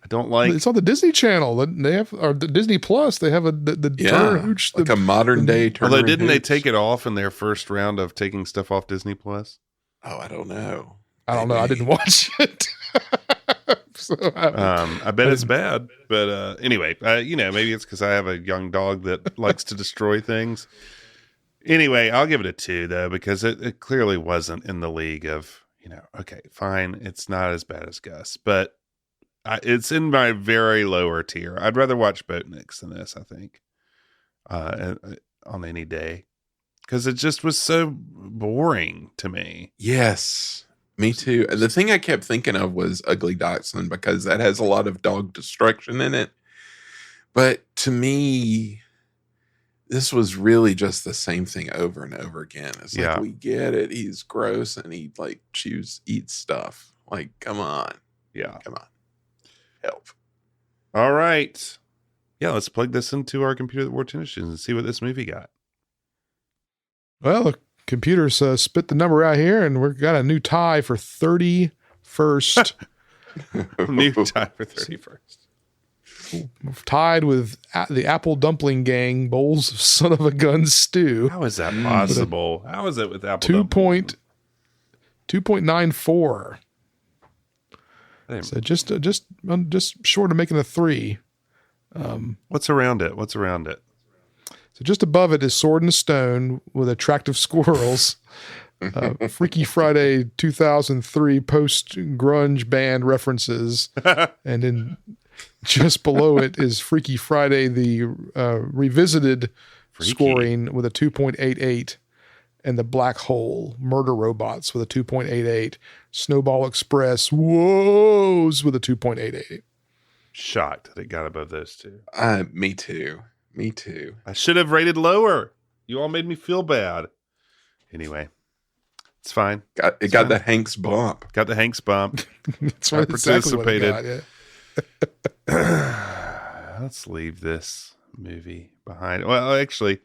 don't like. It's on the Disney Channel. They have, or the Disney Plus. They have the Turner Hooch, like a modern day Turner. Although didn't they Hooch. take it off in their first round of taking stuff off Disney Plus? Oh, I don't know. I don't know. I didn't watch it. So I bet it's bad, but anyway, maybe it's because I have a young dog that likes to destroy things. Anyway, I'll give it a 2 though, because it clearly wasn't in the league of, okay, fine, it's not as bad as Gus, but it's in my very lower tier. I'd rather watch Boatniks than this, I think, on any day, because it just was so boring to me. Yes, me too. The thing I kept thinking of was Ugly Dachshund, because that has a lot of dog destruction in it. But to me, this was really just the same thing over and over again. It's like, we get it. He's gross and he eats stuff. Like, come on. Yeah. Come on. Help. All right. Yeah, let's plug this into our computer that wore tennis shoes and see what this movie got. well, the computers spit the number out here, and we've got a new tie for 31st. New time for 31st. Tied with the Apple Dumpling Gang bowls of son of a gun stew. How is that possible? How is it with Apple? 2.94. So just short of making a 3. What's around it? So just above it is Sword and Stone with Attractive Squirrels. Freaky Friday 2003 post-grunge band references. And then just below it is Freaky Friday, the revisited scoring with a 2.88. And the Black Hole, Murder Robots with a 2.88. Snowball Express, Woes with a 2.88. Shocked that it got above those two. Me too. I should have rated lower. You all made me feel bad. Anyway, it's fine. Got that Hanks bump. Got the Hanks bump. That's I right, exactly what it participated. got, yeah. Let's leave this movie behind. Well, actually,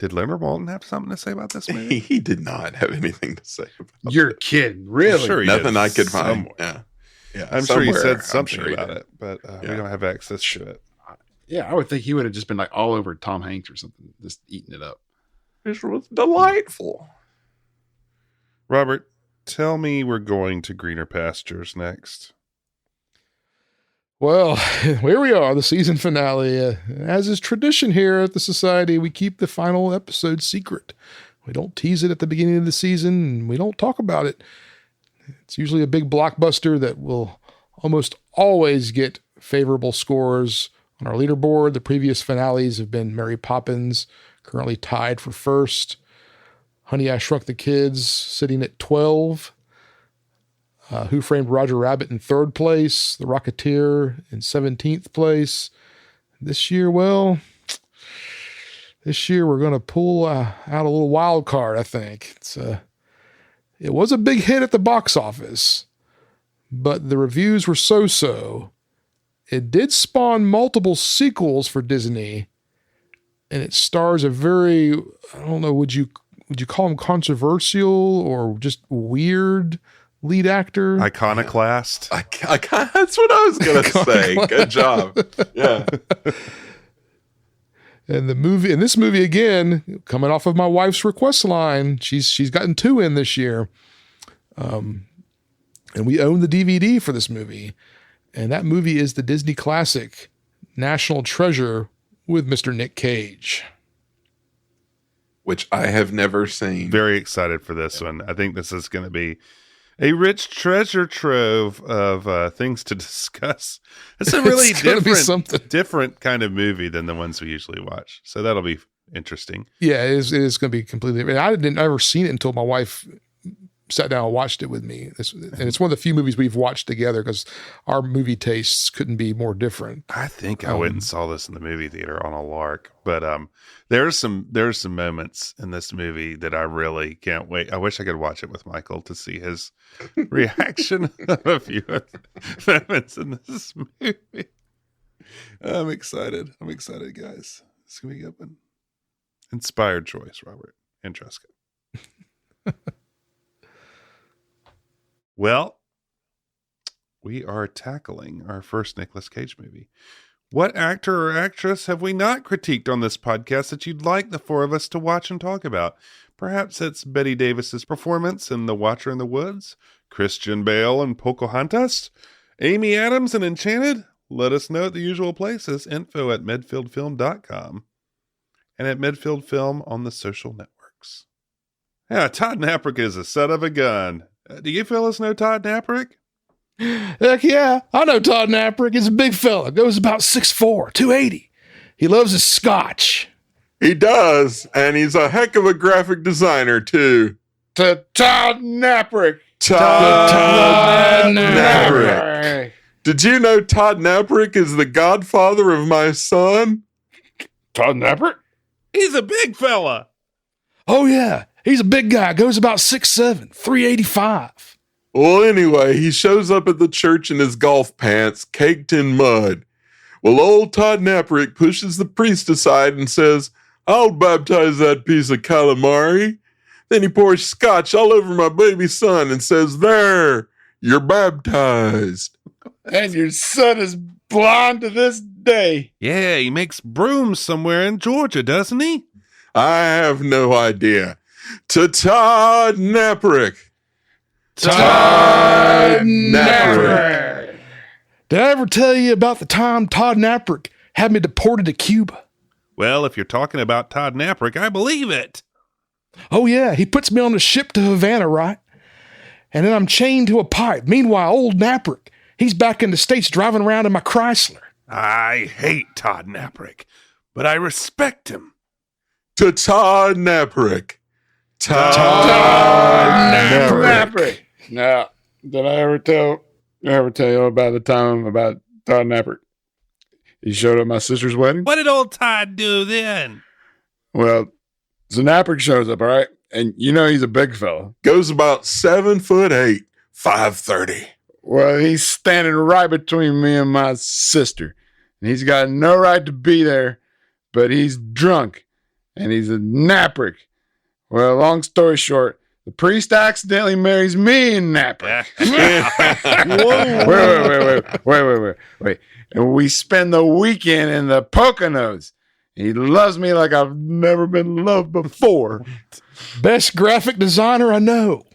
Did Leonard Maltin have something to say about this movie? He did not have anything to say about You're kidding, really? I'm sure he nothing did I could find. somewhere. Yeah. I'm sure he somewhere, said I'm something sure he about did. it, but we Yeah. don't have access to it. Yeah, I would think he would have just been like all over Tom Hanks or something, just eating it up. It was delightful. Robert, tell me we're going to greener pastures next. Well, here we are, the season finale. As is tradition here at the Society, we keep the final episode secret. We don't tease it at the beginning of the season, and we don't talk about it. It's usually a big blockbuster that will almost always get favorable scores on our leaderboard. The previous finales have been Mary Poppins, currently tied for first. Honey, I Shrunk the Kids, sitting at 12. Who Framed Roger Rabbit in third place. The Rocketeer in 17th place. This year, we're going to pull out a little wild card, I think. It was a big hit at the box office, but the reviews were so-so. It did spawn multiple sequels for Disney, and it stars a very, I don't know, would you call him controversial or just weird lead actor? Iconoclast. That's what I was going to say. Good job. Yeah. And this movie again, coming off of my wife's request line, she's gotten 2 in this year. And we own the DVD for this movie. And that movie is the Disney classic National Treasure with Mr. Nick Cage. Which I have never seen. Very excited for this one. I think this is going to be a rich treasure trove of things to discuss. It's a really different kind of movie than the ones we usually watch. So that'll be interesting. Yeah, it is going to be completely. I didn't ever seen it until my wife sat down and watched it with me. And it's one of the few movies we've watched together because our movie tastes couldn't be more different. I think I went and saw this in the movie theater on a lark, but there's some moments in this movie that I really can't wait. I wish I could watch it with Michael to see his reaction of a few moments in this movie. I'm excited, guys. It's gonna be a good one. Inspired choice, Robert and Tresca. Well, we are tackling our first Nicolas Cage movie. What actor or actress have we not critiqued on this podcast that you'd like the 4 of us to watch and talk about? Perhaps it's Bette Davis's performance in The Watcher in the Woods, Christian Bale in Pocahontas, Amy Adams in Enchanted. Let us know at the usual places, info@medfieldfilm.com and at Medfield Film on the social networks. Yeah, Todd Naprick is a son of a gun. Do you fellas know Todd Naprick? Heck yeah, I know Todd Naprick. He's a big fella. Goes about 6'4", 280. He loves his scotch. He does, and he's a heck of a graphic designer, too. To Todd Naprick. Todd Naprick. Did you know Todd Naprick is the godfather of my son? Todd Naprick? He's a big fella. Oh, yeah. He's a big guy. Goes about 6'7", 385. Well, anyway, he shows up at the church in his golf pants, caked in mud. Well, old Todd Naprick pushes the priest aside and says, "I'll baptize that piece of calamari." Then he pours scotch all over my baby son and says, "There, you're baptized." And your son is blind to this day. Yeah, he makes brooms somewhere in Georgia, doesn't he? I have no idea. To Todd Naprick. Todd Naprick. Did I ever tell you about the time Todd Naprick had me deported to Cuba? Well, if you're talking about Todd Naprick, I believe it. Oh, yeah. He puts me on a ship to Havana, right? And then I'm chained to a pipe. Meanwhile, old Naprick, he's back in the States driving around in my Chrysler. I hate Todd Naprick, but I respect him. To Todd Naprick. Todd Naprick. Now, did I ever tell you about the time about Todd Naprick? He showed up at my sister's wedding. What did old Todd do then? Well, so Naprick shows up, all right? And you know he's a big fella. Goes about 7'8", 530. Well, he's standing right between me and my sister. And he's got no right to be there, but he's drunk. And he's a naprick. Well, long story short, the priest accidentally marries me and naprick. Wait. And we spend the weekend in the Poconos. He loves me like I've never been loved before. Best graphic designer I know.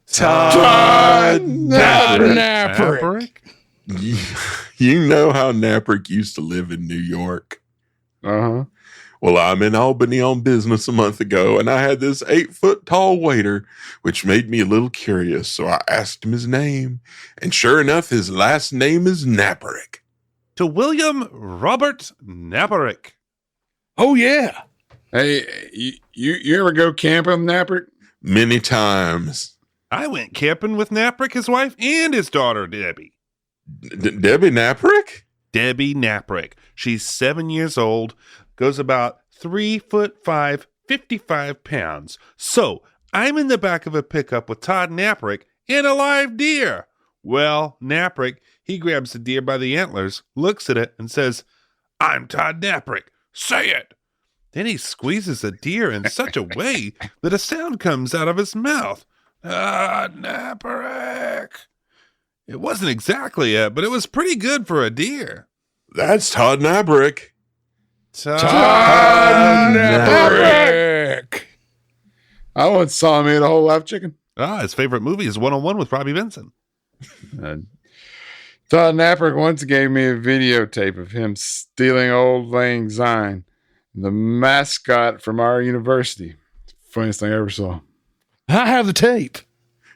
Todd Naprick. You know how Naprick used to live in New York? Uh-huh. Well, I'm in Albany on business a month ago, and I had this 8-foot-tall waiter, which made me a little curious, so I asked him his name, and sure enough, his last name is Naprick. To William Robert Naprick. Oh, yeah. Hey, you ever go camping, Naprick? Many times. I went camping with Naprick, his wife, and his daughter, Debbie. Debbie Naprick? Debbie Naprick. She's 7 years old, goes about 3'5", 55 pounds. So I'm in the back of a pickup with Todd Naprick and a live deer. Well, Naprick, he grabs the deer by the antlers, looks at it, and says, "I'm Todd Naprick. Say it." Then he squeezes the deer in such a way that a sound comes out of his mouth. Todd Naprick. It wasn't exactly it, but it was pretty good for a deer. That's Todd Naprick. Todd Naprick. I once saw him eat a whole live chicken. His favorite movie is One-on-One with Robbie Benson. Todd Naprick once gave me a videotape of him stealing Old Lang Syne, the mascot from our university. Funniest thing I ever saw. I have the tape.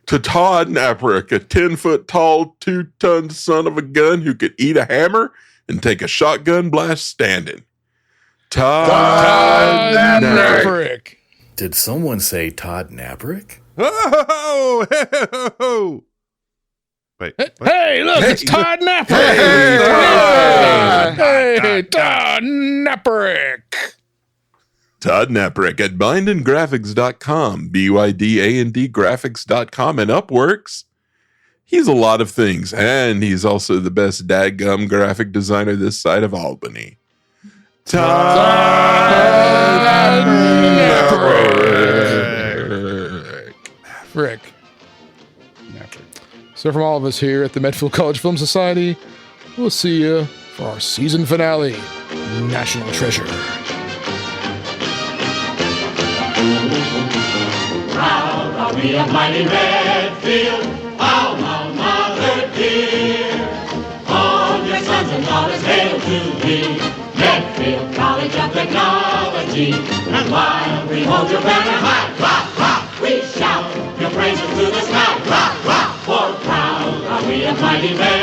To Todd Naprick, a 10-foot-tall, 2-ton son of a gun who could eat a hammer and take a shotgun blast standing. Todd Naprick. Did someone say Todd Naprick? Oh! Wait. What? Hey, look, it's Todd Naprick. Hey, Todd Naprick. Todd Naprick at bindandgraphics.com, BYDAND graphics.com, and Upworks. He's a lot of things, and he's also the best dadgum graphic designer this side of Albany. Todd Naprick. So from all of us here at the Medfield College Film Society, we'll see you for our season finale, National Treasure. Proud are we of mighty Medfield, alma mater dear. All your sons and daughters hail to thee, Medfield College of Technology. And while we hold your banner high, rock, rock, we shout your praises to the sky, rock, rock. For proud are we of mighty Medfield.